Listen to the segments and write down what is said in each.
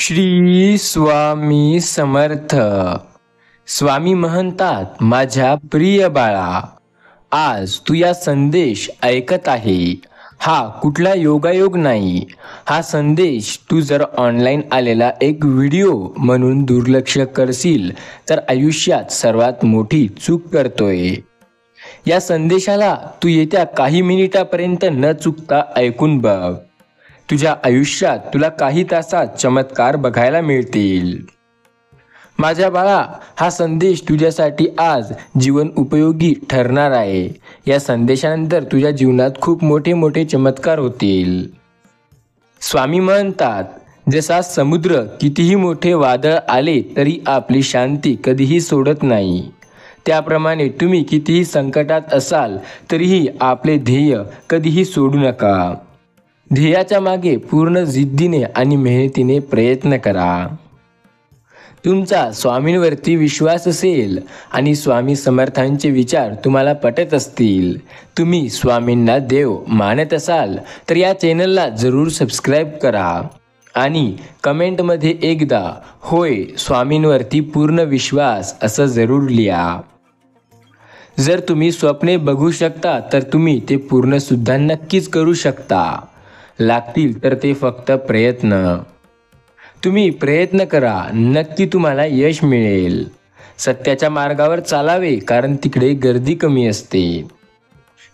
श्री स्वामी समर्थ. स्वामी म्हणतात, माझ्या प्रिय बाळा, आज तू या संदेश ऐकत आहे. हा कुठला योगायोग नाही. हा संदेश तू जर ऑनलाईन आलेला एक व्हिडिओ म्हणून दुर्लक्ष करशील तर आयुष्यात सर्वात मोठी चूक करतोय. या संदेशाला तू येत्या काही मिनिटापर्यंत न चुकता ऐकून बघ. तुझ्या आयुष्यात तुला काही तासात चमत्कार बघायला मिळतील. माझ्या बाळा, हा संदेश तुझ्यासाठी आज जीवन उपयोगी ठरणार आहे. या संदेशानंतर तुझ्या जीवनात खूप मोठे मोठे चमत्कार होतील. स्वामी म्हणतात, जसा समुद्र कितीही मोठे वादळ आले तरी आपली शांती कधीही सोडत नाही, त्याप्रमाणे तुम्ही कितीही संकटात असाल तरीही आपले ध्येय कधीही सोडू नका. ध्येयाच्या मागे पूर्ण जिद्दीने आणि मेहनतीने प्रयत्न करा. तुमचा स्वामींवरती विश्वास असेल आणि स्वामी समर्थांचे विचार तुम्हाला पटत असतील, तुम्ही स्वामींना देव मानत असाल तर या चॅनलला जरूर सबस्क्राईब करा आणि कमेंटमध्ये एकदा होय स्वामींवरती पूर्ण विश्वास असं जरूर लिहा. जर तुम्ही स्वप्ने बघू शकता तर तुम्ही ते पूर्ण सुद्धा नक्कीच करू शकता. लागतील तर ते फक्त प्रयत्न. तुम्ही प्रयत्न करा, नक्की तुम्हाला यश मिळेल. सत्याच्या मार्गावर चालावे, कारण तिकडे गर्दी कमी असते.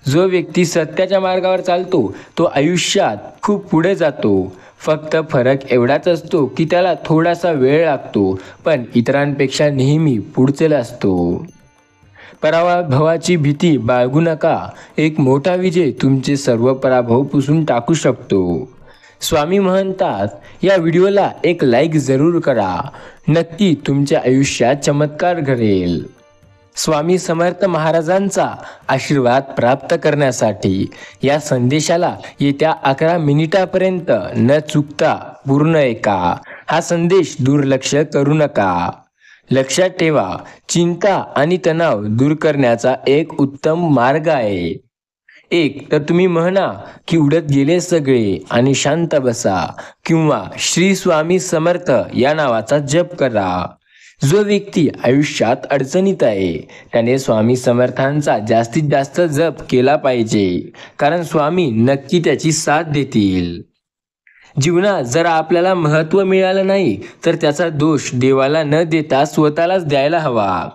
जो व्यक्ती सत्याच्या मार्गावर चालतो तो आयुष्यात खूप पुढे जातो. फक्त फरक एवढाच असतो की त्याला थोडासा वेळ लागतो, पण इतरांपेक्षा नेहमी पुढचे असतो. पराभवाची भीती बाळगू नका. एक मोठा विजय तुमचे सर्व पराभव पुसून टाकू शकतो. स्वामी म्हणतात, या व्हिडिओला एक लाईक जरूर करा. नक्की तुमच्या आयुष्यात चमत्कार घडेल. स्वामी समर्थ महाराजांचा आशीर्वाद प्राप्त करण्यासाठी या संदेशाला येत्या 11 मिनिटापर्यंत न चुकता पूर्ण ऐका. हा संदेश दुर्लक्ष करू नका. लक्षात ठेवा, चिंता आणि तणाव दूर करण्याचा एक उत्तम मार्ग आहे. एक तर तुम्ही म्हणा की उडत गेले सगळे आणि शांत बसा, किंवा श्री स्वामी समर्थ या नावाचा जप करा. जो व्यक्ती आयुष्यात अडचणीत आहे त्याने स्वामी समर्थांचा जास्तीत जास्त जप केला पाहिजे, कारण स्वामी नक्की त्याची साथ देतील. जीवनात जर आपल्याला महत्त्व मिळालं नाही तर त्याचा दोष देवाला न देता स्वतःलाच द्यायला हवा.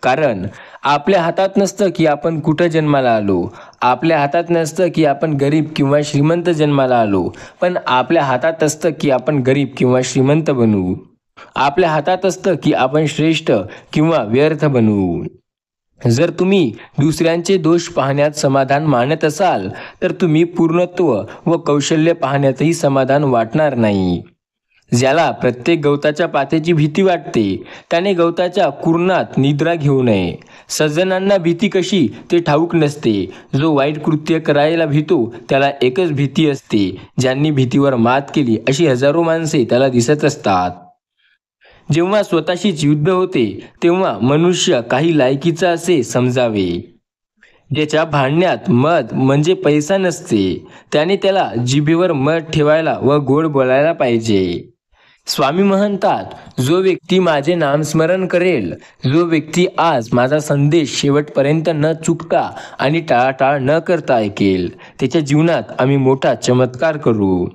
कारण आपल्या हातात नसतं की आपण कुठं जन्माला आलो. आपल्या हातात नसतं की आपण गरीब किंवा श्रीमंत जन्माला आलो, पण आपल्या हातात असतं की आपण गरीब किंवा श्रीमंत बनू. आपल्या हातात असतं की आपण श्रेष्ठ किंवा व्यर्थ बनू. जर तुम्ही दुसऱ्यांचे दोष पाहण्यात समाधान मानत असाल तर तुम्ही पूर्णत्व व कौशल्य पाहण्यातही समाधान वाटणार नाही. ज्याला प्रत्येक गवताच्या पात्याची भीती वाटते त्याने गवताच्या कुरणात निद्रा घेऊ नये. सज्जनांना भीती कशी ते ठाऊक नसते. जो वाईट कृत्य करायला भीतो त्याला एकच भीती असते. ज्यांनी भीतीवर मात केली अशी हजारो माणसे त्याला दिसत असतात. जेव्हा स्वतःशीच युद्ध होते तेव्हा मनुष्य काही लायकीचा असे समजावे. ज्याच्या भांडण्यात मद म्हणजे पैसा नसते त्याने त्याला जिभेवर मध ठेवायला व गोड बोलायला पाहिजे. स्वामी म्हणतात, जो व्यक्ती माझे नामस्मरण करेल, जो व्यक्ती आज माझा संदेश शेवटपर्यंत न चुकता आणि टाळाटाळ न करता ऐकेल, त्याच्या जीवनात आम्ही मोठा चमत्कार करू.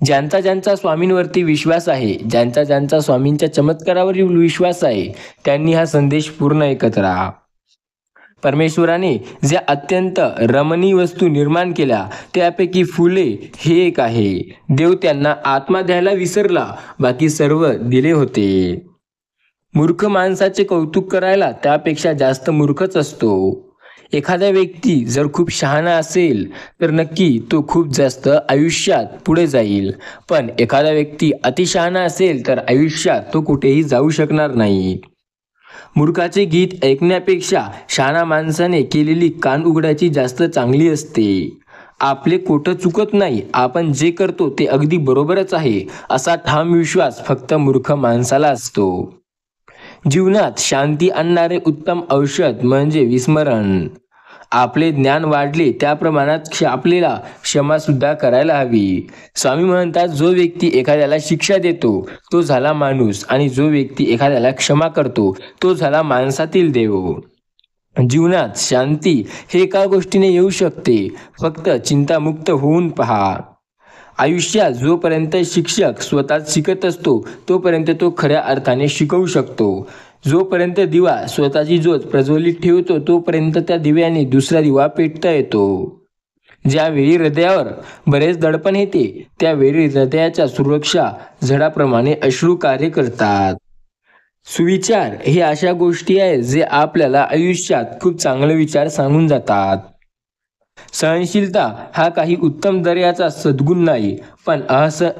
ज्यांचा ज्यांचा स्वामींवरती विश्वास आहे, ज्यांचा ज्यांचा स्वामींच्या चमत्कारावर विश्वास आहे, त्यांनी हा संदेश पूर्ण ऐकत राहा. परमेश्वराने ज्या अत्यंत रमणीय वस्तू निर्माण केल्या त्यापैकी फुले हे एक आहे. देव त्यांना आत्मा द्यायला विसरला, बाकी सर्व दिले होते. मूर्ख माणसाचे कौतुक करायला त्यापेक्षा जास्त मूर्खच असतो. एखादा व्यक्ती जर खूप शहाणा असेल तर नक्की तो खूप जास्त आयुष्यात पुढे जाईल, पण एखादा व्यक्ती अतिशहाणा असेल तर आयुष्यात तो कुठेही जाऊ शकणार नाही. मूर्खाचे गीत ऐकण्यापेक्षा शहाणा माणसाने केलेली कान उघडायची जास्त चांगली असते. आपले कोठं चुकत नाही, आपण जे करतो ते अगदी बरोबरच आहे असा ठाम विश्वास फक्त मूर्ख माणसाला असतो. जीवनात शांती आणणारे उत्तम औषध म्हणजे विस्मरण. आपले ज्ञान वाढले त्या प्रमाणात आपल्याला क्षमा सुद्धा करायला हवी. स्वामी म्हणतात, जो व्यक्ती एखाद्याला शिक्षा देतो तो झाला माणूस, आणि जो व्यक्ती एखाद्याला क्षमा करतो तो झाला माणसातील देव. जीवनात शांती हे एका गोष्टीने येऊ शकते, फक्त चिंतामुक्त होऊन पहा. आयुष्यात जोपर्यंत शिक्षक स्वतःच शिकत असतो तोपर्यंत तो खऱ्या अर्थाने शिकवू शकतो. जोपर्यंत दिवा स्वतःची ज्योत प्रज्वलित ठेवतो तोपर्यंत त्या दिव्याने दुसरा दिवा पेटता येतो. ज्यावेळी हृदयावर बरेच दडपण येते त्यावेळी हृदयाच्या सुरक्षा झडाप्रमाणे अश्रू कार्य करतात. सुविचार हे अशा गोष्टी आहेत जे आपल्याला आयुष्यात खूप चांगले विचार सांगून जातात. सहनशीलता हा काही उत्तम दर्जाचा सद्गुण नाही, पण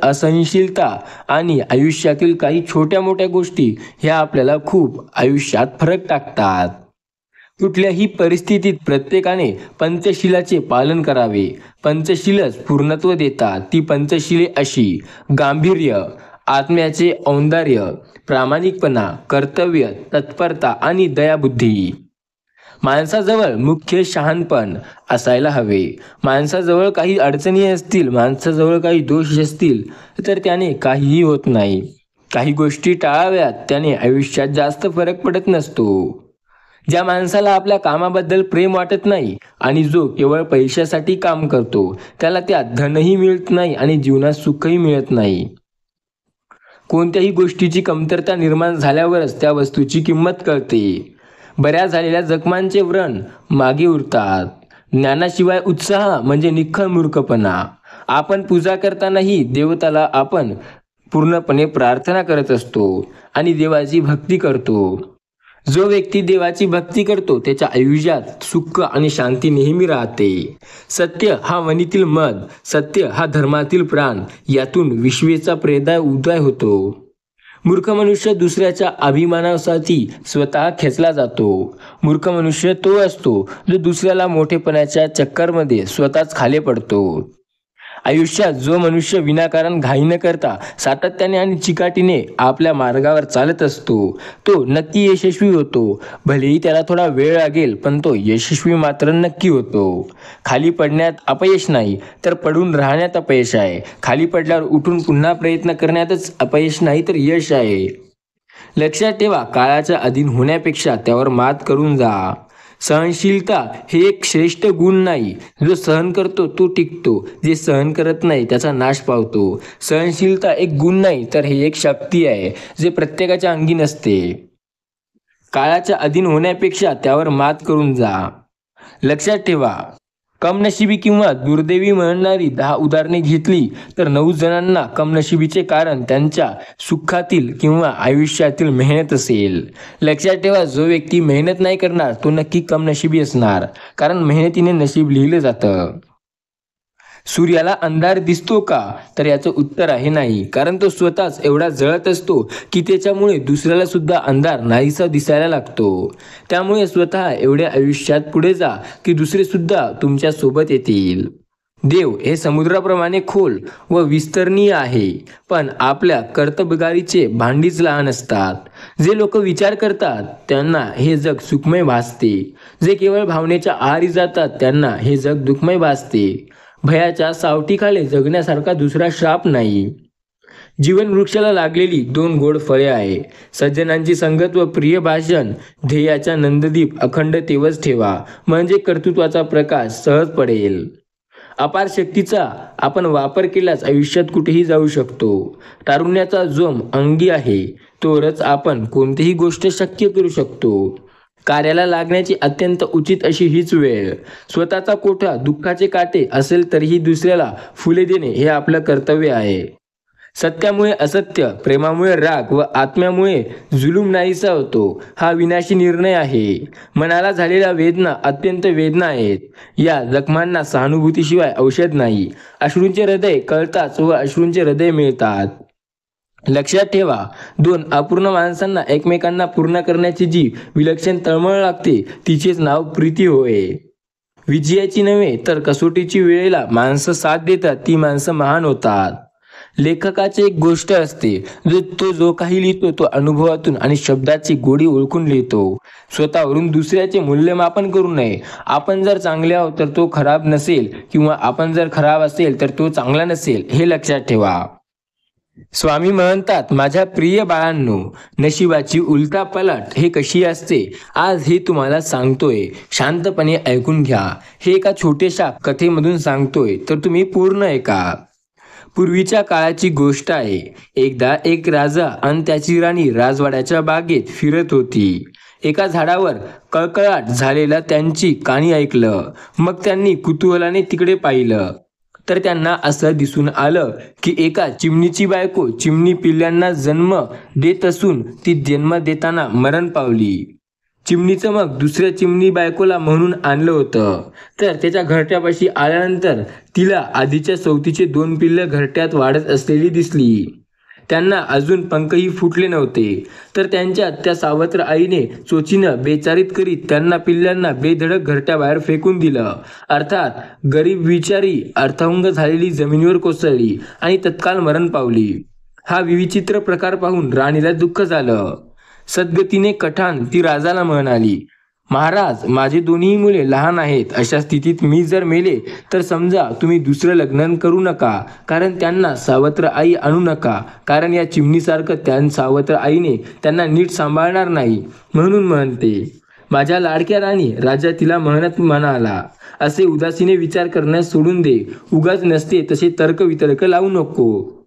असहनशीलता आणि आयुष्यातील काही छोट्या मोठ्या गोष्टी ह्या आपल्याला खूप आयुष्यात फरक टाकतात. कुठल्याही परिस्थितीत प्रत्येकाने पंचशिलाचे पालन करावे. पंचशीलच पूर्णत्व देतात. ती पंचशिले अशी: गांभीर्य, आत्म्याचे औंदार्य, प्रामाणिकपणा, कर्तव्य, तत्परता आणि दयाबुद्धी. माणसाजवळ मुख्य शहाणपण असायला हवे. माणसाजवळ काही अडचणी असतील, माणसाजवळ काही दोष असतील तर त्याने काहीही होत नाही. काही गोष्टी टाळाव्यात, त्याने आयुष्यात जास्त फरक पडत नसतो. ज्या माणसाला आपल्या कामाबद्दल प्रेम वाटत नाही आणि जो केवळ पैशासाठी काम करतो त्याला त्यात धनही मिळत नाही आणि जीवनात सुखही मिळत नाही. कोणत्याही गोष्टीची कमतरता निर्माण झाल्यावरच त्या वस्तूची किंमत कळते. बऱ्या झालेल्या जखमांचे व्रण मागे उरतात. ज्ञानाशिवाय उत्साह म्हणजे निख्खळ मूर्खपणा. आपण पूजा करतानाही देवताला आपण पूर्णपणे प्रार्थना करत असतो आणि देवाची भक्ती करतो. जो व्यक्ती देवाची भक्ती करतो त्याच्या आयुष्यात सुख आणि शांती नेहमी राहते. सत्य हा वनीतील मध, सत्य हा धर्मातील प्राण, यातून विश्वेचा प्रेरणादायी उदय होतो. मूर्ख मनुष्य दुसऱ्याच्या अभिमानासाठी स्वतः खेचला जातो. मूर्ख मनुष्य तो असतो जो दुसऱ्याला मोठेपणाच्या चक्करमध्ये स्वतःच खाली पडतो. आयुष्यात जो मनुष्य विनाकारण घाई न करता सातत्याने आणि चिकाटीने आपल्या मार्गावर चालत असतो तो नक्की यशस्वी होतो. भलेही त्याला थोडा वेळ लागेल, पण तो यशस्वी मात्र नक्की होतो. खाली पडण्यात अपयश नाही, तर पडून राहण्यात अपयश आहे. खाली पडल्यावर उठून पुन्हा प्रयत्न करण्यातच अपयश नाही तर यश आहे. लक्षात ठेवा, काळाच्या अधीन होण्यापेक्षा त्यावर मात करून जा. सहनशीलता हे एक श्रेष्ठ गुण नाही. जो सहन करतो तो टिकतो, जे सहन करत नाही त्याचा नाश पावतो. सहनशीलता एक गुण नाही तर हे एक शक्ती आहे जे प्रत्येकाच्या अंगी नसते. काळाच्या अधीन होण्यापेक्षा त्यावर मात करून जा. लक्षात ठेवा, कमनशिबी किंवा दुर्दैवी म्हणणारी 10 उदाहरणे घेतली तर 9 जणांना कमनशिबीचे कारण त्यांच्या सुखातील किंवा आयुष्यातील मेहनत असेल. लक्षात ठेवा, जो व्यक्ती मेहनत नाही करणार तो नक्की कमनशिबी असणार, कारण मेहनतीने नशीब लिहिलं जातं. सूर्याला अंधार दिसतो का, तर याचं उत्तर आहे नाही, कारण तो स्वतःच एवढा जळत असतो की त्याच्यामुळे दुसऱ्याला सुद्धा अंधार नाहीसा दिसायला लागतो. त्यामुळे स्वतः एवढ्या आयुष्यात पुढे जा की दुसरे सुद्धा तुमच्या सोबत येतील. देव हे समुद्राप्रमाणे खोल व विस्तरणीय आहे, पण आपल्या कर्तबगारीचे भांडीच लहान असतात. जे लोक विचार करतात त्यांना हे जग सुखमय भासते. जे केवळ भावनेच्या आहारी जातात त्यांना हे जग दुःखमय भासते. भयाच्या सावटीखाली जगण्यासारखा दुसरा श्राप नाही. जीवन वृक्षाला लागलेली 2 गोड फळे आहे: सज्जनांची संगत व प्रिय भाषण. ध्येयाचा नंददीप अखंड तेवच ठेवा, म्हणजे कर्तृत्वाचा प्रकाश सहज पडेल. अपार शक्तीचा आपण वापर केल्यास आयुष्यात कुठेही जाऊ शकतो. तारुण्याचा जोम अंगी आहे, तोवरच आपण कोणतीही गोष्ट शक्य करू शकतो. कार्याला लागण्याची अत्यंत उचित अशी हीच वेळ. स्वतःचा कोठा दुःखाचे काटे असेल तरीही दुसऱ्याला फुले देणे हे आपलं कर्तव्य आहे. सत्यामुळे असत्य, प्रेमामुळे राग व आत्म्यामुळे जुलूम नाहीसा होतो. हा विनाशी निर्णय आहे. मनाला झालेल्या वेदना अत्यंत वेदना आहेत. या जखमांना सहानुभूतीशिवाय औषध नाही. अश्रूंचे हृदय कळताच व अश्रूंचे हृदय मिळतात. लक्षात ठेवा, 2 अपूर्ण माणसांना एकमेकांना पूर्ण करण्याची जी विलक्षण तळमळ लागते तिचेच नाव प्रीती होय. विजयाची नव्हे तर कसोटीची वेळेला माणसं साथ देतात ती माणसं महान होतात. लेखकाची एक गोष्ट असते, तो जो काही लिहितो तो अनुभवातून आणि शब्दाची गोडी ओळखून लिहितो. स्वतःवरून दुसऱ्याचे मूल्यमापन करू नये. आपण जर चांगले आहोत तर तो खराब नसेल किंवा आपण जर खराब असेल तर तो चांगला नसेल, हे लक्षात ठेवा. स्वामी म्हणतात, माझ्या प्रिय बाळांनो, नशिबाची उलटापलट हे कशी असते आज हे तुम्हाला सांगतोय. शांतपणे ऐकून घ्या. हे एका छोट्याशा कथेमधून सांगतोय, तर तुम्ही पूर्ण ऐका. पूर्वीच्या काळाची गोष्ट आहे. एकदा एक राजा आणि त्याची राणी राजवाड्याच्या बागेत फिरत होती. एका झाडावर कळकळाट झालेला त्यांची कानी ऐकलं. मग त्यांनी कुतूहलाने तिकडे पाहिलं, तर त्यांना असं दिसून आलं की एका चिमणीची बायको चिमणी पिल्लांना जन्म देत असून ती जन्म देताना मरण पावली. चिमणीचं मग दुसऱ्या चिमणी बायकोला म्हणून आणलं होतं. तर त्याच्या घरट्यापाशी आल्यानंतर तिला आधीच्या सवतीचे 2 पिल्लं घरट्यात वाढत असलेली दिसली. त्यांना अजून पंखही फुटले नव्हते. तर त्यांच्या त्या सावत्र आईने चोचीनं बेचारीत करीत त्यांना पिल्लांना बेधडक घरट्याबाहेर फेकून दिलं. अर्थात गरीब बिचारी अर्थांग झालेली जमिनीवर कोसळली आणि तत्काळ मरण पावली. हा विचित्र प्रकार पाहून राणीला दुःख झालं. सद्गतीने कठाण ती राजाला म्हणाली, महाराज, माझे दोन्ही मुले लहान आहेत. अशा स्थितीत मी जर मेले तर समजा तुम्ही दुसरं लग्न करू नका, कारण त्यांना सावत्र आई आणू नका, कारण या चिमणीसारखं त्या सावत्र आईने त्यांना नीट सांभाळणार नाही. म्हणून म्हणते, माझ्या लाडक्या राणी. राजा तिला म्हणत म्हणाला, असे उदासीने विचार करण्यास सोडून दे. उगाच नसते तसे तर्कवितर्क लावू नको.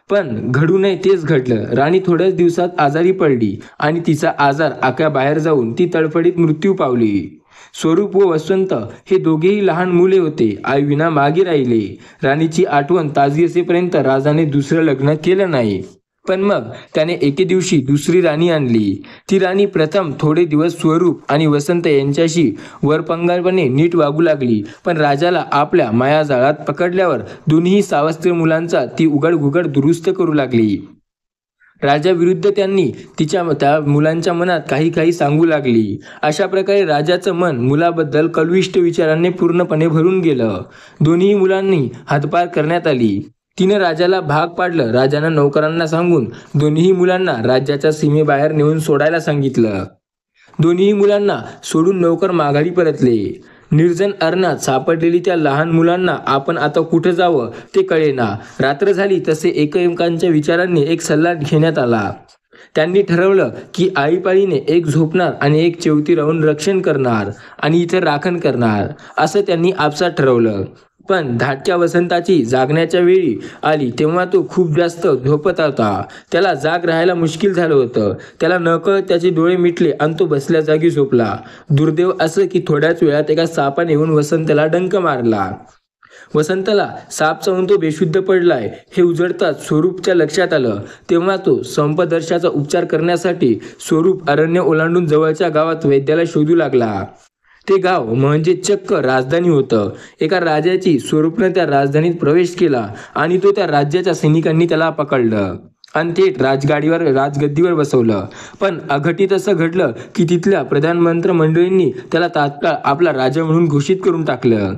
पण घडू नये तेच घडलं. राणी थोड्याच दिवसात आजारी पडली आणि तिचा आजार आक्याबाहेर जाऊन ती तडफडीत मृत्यू पावली. स्वरूप व वसंत हे दोघेही लहान मुले होते. आईविना मागे राहिले. राणीची आठवण ताजी असेपर्यंत राजाने दुसरं लग्न केलं नाही. पण मग त्याने एके दिवशी दुसरी राणी आणली. ती राणी प्रथम थोडे दिवस स्वरूप आणि वसंत यांच्याशी वरपंगारपणे नीट वागू लागली. पण राजाला आपल्या मायाजाळात पकडल्यावर दोन्ही सावत्र मुलांचा ती उघड दुरुस्त करू लागली. राजाविरुद्ध त्यांनी त्या मुलांच्या मनात काही सांगू लागली. अशा प्रकारे राजाचं मन मुलाबद्दल कलविष्ट विचारांनी पूर्णपणे भरून गेलं. दोन्ही मुलांनी हद्दपार करण्यात आली. तिने राजाला भाग पाडलं. राजानं नौकरांना सांगून दोन्ही मुलांना राज्याच्या सीमेबाहेर नेऊन सोडायला सांगितलं. दोन्ही मुलांना सोडून नौकर माघारी परतले. निर्जन अरण्यात सापडलेली त्या लहान मुलांना आपण आता कुठं जावं ते कळेना. रात्र झाली तसे एकमेकांच्या विचारांनी एक सल्ला घेण्यात आला. त्यांनी ठरवलं की आळीपाळीने एक झोपणार आणि एक चेवती राहून रक्षण करणार आणि इतर राखण करणार, असं त्यांनी आपसात ठरवलं. पण धाटक्या वसंताची जागण्याच्या वेळी आली तेव्हा तो खूप जास्त झोपत होता. त्याला जाग राहायला मुश्किल झालं होतं. त्याला नकळत त्याचे डोळे मिटले आणि तो बसल्या जागी झोपला. दुर्दैव असं की थोड्याच वेळात एका सापाने येऊन वसंतला डंक मारला. वसंतला साप चावून तो बेशुद्ध पडलाय हे उजळताच स्वरूपच्या लक्षात आलं. तेव्हा तो संपदर्शाचा उपचार करण्यासाठी स्वरूप अरण्य ओलांडून जवळच्या गावात वैद्याला शोधू लागला. ते गाव म्हणजे चक्क राजधानी होतं. एका राजाची स्वरूपनं त्या राजधानीत प्रवेश केला आणि तो त्या राज्याच्या सैनिकांनी त्याला पकडलं आणि थेट राजगद्दीवर बसवलं. पण अघटित असं घडलं की तिथल्या प्रधानमंत्री मंडळींनी त्याला तात्काळ आपला राजा म्हणून घोषित करून टाकलं.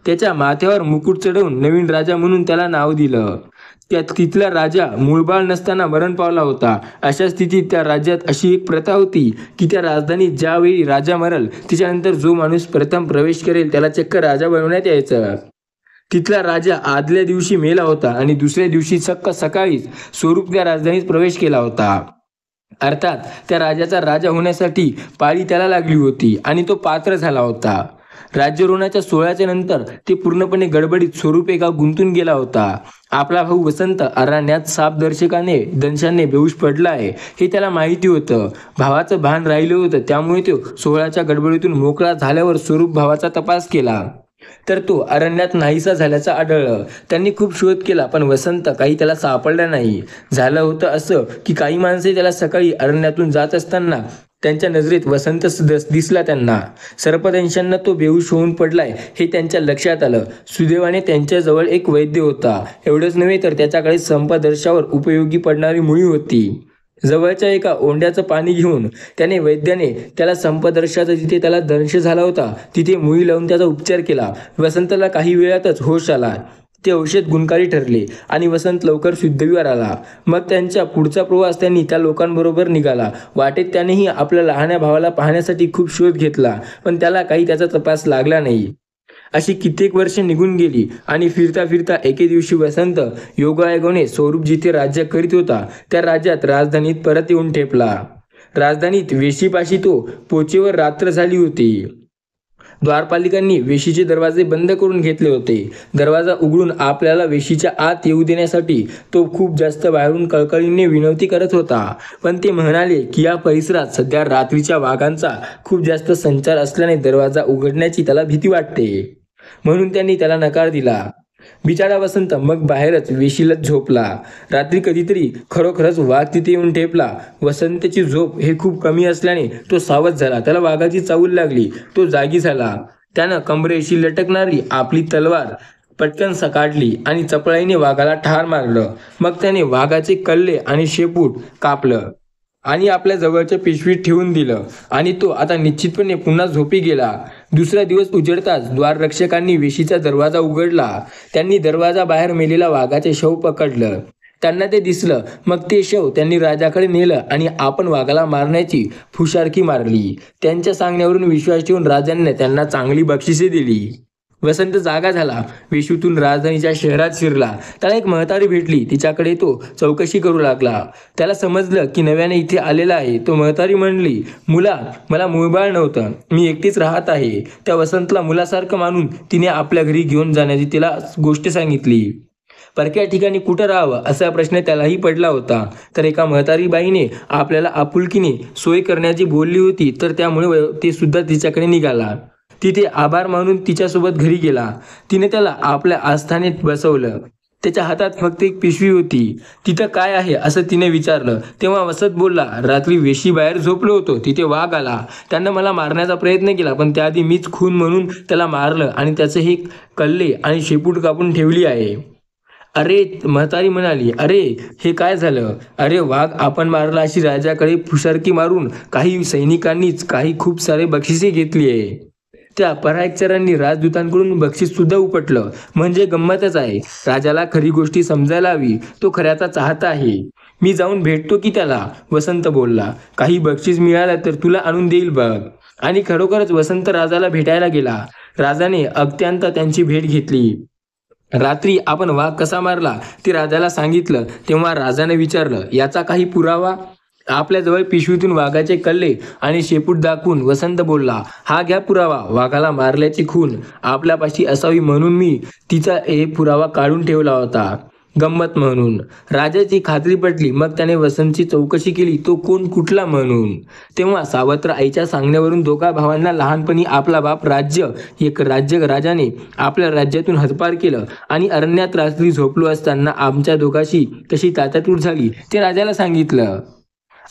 त्याच्या माथ्यावर मुकुट चढवून नवीन राजा म्हणून त्याला नाव दिलं. तिथला राजा मूळबाळ नसताना मरण पावला होता. अशा स्थितीत त्या राज्यात अशी एक प्रथा होती की त्या राजधानीत ज्यावेळी राजा मरल त्याच्यानंतर जो माणूस प्रथम प्रवेश करेल त्याला चक्क राजा बनवण्यात यायचं. तिथला राजा आदल्या दिवशी मेला होता आणि दुसऱ्या दिवशी चक्क सकाळीच स्वरूप त्या राजधानीत प्रवेश केला होता. अर्थात त्या राजाचा राजा होण्यासाठी पाळी त्याला लागली होती आणि तो पात्र झाला होता. राज्यारोहणाच्या सोहळ्याच्या नंतर ते पूर्णपणे गडबडीत स्वरूप एका गुंतून गेला होता. आपला भाऊ वसंत अरण्यात साप दंशाने बेहोश पडला आहे हे त्याला माहिती होतं. भावाचं भान राहिलं होतं. त्यामुळे तो सोहळ्याच्या गडबडीतून मोकळा झाल्यावर स्वरूप भावाचा तपास केला तर तो अरण्यात नाहीसा झाल्याचं आढळलं. त्यांनी खूप शोध केला पण वसंत काही त्याला सापडला नाही. झालं होतं असं की काही माणसे त्याला सकाळी अरण्यातून जात असताना त्यांच्या नजरेत वसंत दिसला. त्यांना सर्पदंशांना तो बेहोश होऊन पडलाय हे त्यांच्या लक्षात आलं. सुदैवाने त्यांच्याजवळ एक वैद्य होता. एवढंच नव्हे तर त्याच्याकडे संपदर्शावर उपयोगी पडणारी मुळी होती. जवळच्या एका ओंड्याचं पाणी घेऊन वैद्याने त्याला संपदर्शाचा जिथे त्याला दंश झाला होता तिथे मुळी लावून त्याचा उपचार केला. वसंतला काही वेळातच होश आला. ते औषध गुणकारी ठरले आणि वसंत लवकर शुद्धीवर आला. मग त्यांचा पुढचा प्रवास त्यांनी त्या लोकांबरोबर निघाला. वाटेत त्यानेही आपल्या लहान्या भावाला पाहण्यासाठी खूप शोध घेतला, पण त्याला काही त्याचा तपास लागला नाही. अशी कित्येक वर्षे निघून गेली आणि फिरता फिरता एके दिवशी वसंत योगायोगाने स्वरूप जिथे राज्य करीत होता त्या राज्यात राजधानीत परत येऊन ठेपला. राजधानीत वेशीपाशी तो पोचेवर रात्र झाली होती. द्वारपालिकांनी वेशीचे दरवाजे बंद करून घेतले होते. दरवाजा उघडून आपल्याला वेशीच्या आत येऊ देण्यासाठी तो खूप जास्त बाहेरून कळकळीने विनंती करत होता, पण ते म्हणाले की या परिसरात सध्या रात्रीच्या वाघांचा खूप जास्त संचार असल्याने दरवाजा उघडण्याची त्याला भीती वाटते. म्हणून त्यांनी त्याला नकार दिला. बिचारा वसंत मग बाहेरच वेशीलाच झोपला. रात्री कधीतरी खरोखरच वाघ तिथे येऊन ठेपला. वसंतची झोप हे खूप कमी असल्याने तो सावध झाला. त्याला वाघाची चाहूल लागली. तो जागी झाला. त्यानं कमरेशी लटकणारी आपली तलवार पटकन काढली आणि चपळाईने वाघाला ठार मारलं. मग त्याने वाघाचे कल्ले आणि शेपूट कापलं आणि आपल्या जवळच्या पिशवीत ठेवून दिलं आणि तो आता निश्चितपणे पुन्हा झोपी गेला. दुसरा दिवस उजळताच द्वाररक्षकांनी वेशीचा दरवाजा उघडला. त्यांनी दरवाजा बाहेर मेलेला वाघाचे शव पकडलं. त्यांना ते दिसलं. मग ते शव त्यांनी राजाकडे नेलं आणि आपण वाघाला मारण्याची फुशारकी मारली. त्यांच्या सांगण्यावरून विश्वास ठेवून राजांनी त्यांना चांगली बक्षिसे दिली. वसंत जागा झाला. वेशीतून राजधानीच्या शहरात शिरला. त्याला एक म्हातारी भेटली. तिच्याकडे तो चौकशी करू लागला. त्याला समजलं की नव्याने इथे आलेला आहे. तो म्हातारी म्हणली, मुला, मला मूळबाळ नव्हतं, मी एकटीच राहत आहे. त्या वसंतला मुलासारखं मानून तिने आपल्या घरी घेऊन जाण्याची तिला गोष्ट सांगितली. परक्या ठिकाणी कुठं राहावं असा प्रश्न त्यालाही पडला होता. तर एका म्हातारी बाईने आपल्याला आपुलकीने सोय करण्याची बोलली होती, तर त्यामुळे ते सुद्धा तिच्याकडे निघाला. तिथे आभार मानून तिच्यासोबत घरी गेला. तिने त्याला आपल्या आस्थानेत बसवलं. त्याच्या हातात फक्त एक पिशवी होती. तिथं काय आहे असं तिने विचारलं. तेव्हा वसंत बोलला, रात्री वेशी बाहेर झोपलो होतो, तिथे वाघ आला. त्यानं मला मारण्याचा प्रयत्न केला, पण त्याआधी मीच खून म्हणून त्याला मारलं आणि त्याचे हे कल्ले आणि शेपूट कापून ठेवली आहे. अरे, म्हातारी म्हणाली, अरे हे काय झालं? अरे, वाघ आपण मारला अशी राजाकडे फुशारकी मारून काही सैनिकांनीच काही खूप सारे बक्षिसे घेतली आहे. त्या परायकचरांनी राजदूतांकडून बक्षीस सुद्धा उपटलं. म्हणजे गंमतच आहे. राजाला खरी गोष्टी समजायला हवी. तो खऱ्याचा चाहता आहे. मी जाऊन भेटतो की त्याला, वसंत बोलला. काही बक्षीस मिळालं तर तुला आणून देईल बघ. आणि खरोखरच वसंत राजाला भेटायला गेला. राजाने अगत्यांत त्यांची भेट घेतली. रात्री आपण वाघ कसा मारला ते राजाला सांगितलं. तेव्हा राजाने विचारलं, याचा काही पुरावा? आपल्याजवळ पिशवीतून वाघाचे कल्ले आणि शेपूट दाखवून वसंत बोलला, हा घ्या पुरावा. वाघाला मारल्याची खून आपल्यापाशी असावी म्हणून मी तिचा हे पुरावा काढून ठेवला होता, गंमत म्हणून. राजाची खात्री पटली. मग त्याने वसंतची चौकशी केली, तो कोण, कुठला म्हणून. तेव्हा सावत्र आईच्या सांगण्यावरून दोघा भावांना लहानपणी आपला बाप राजाने आपल्या राज्यातून हद्दपार केलं आणि अरण्यात रात्री झोपलो असताना आमच्या दोघांशी कशी ताटातूट झाली ते राजाला सांगितलं.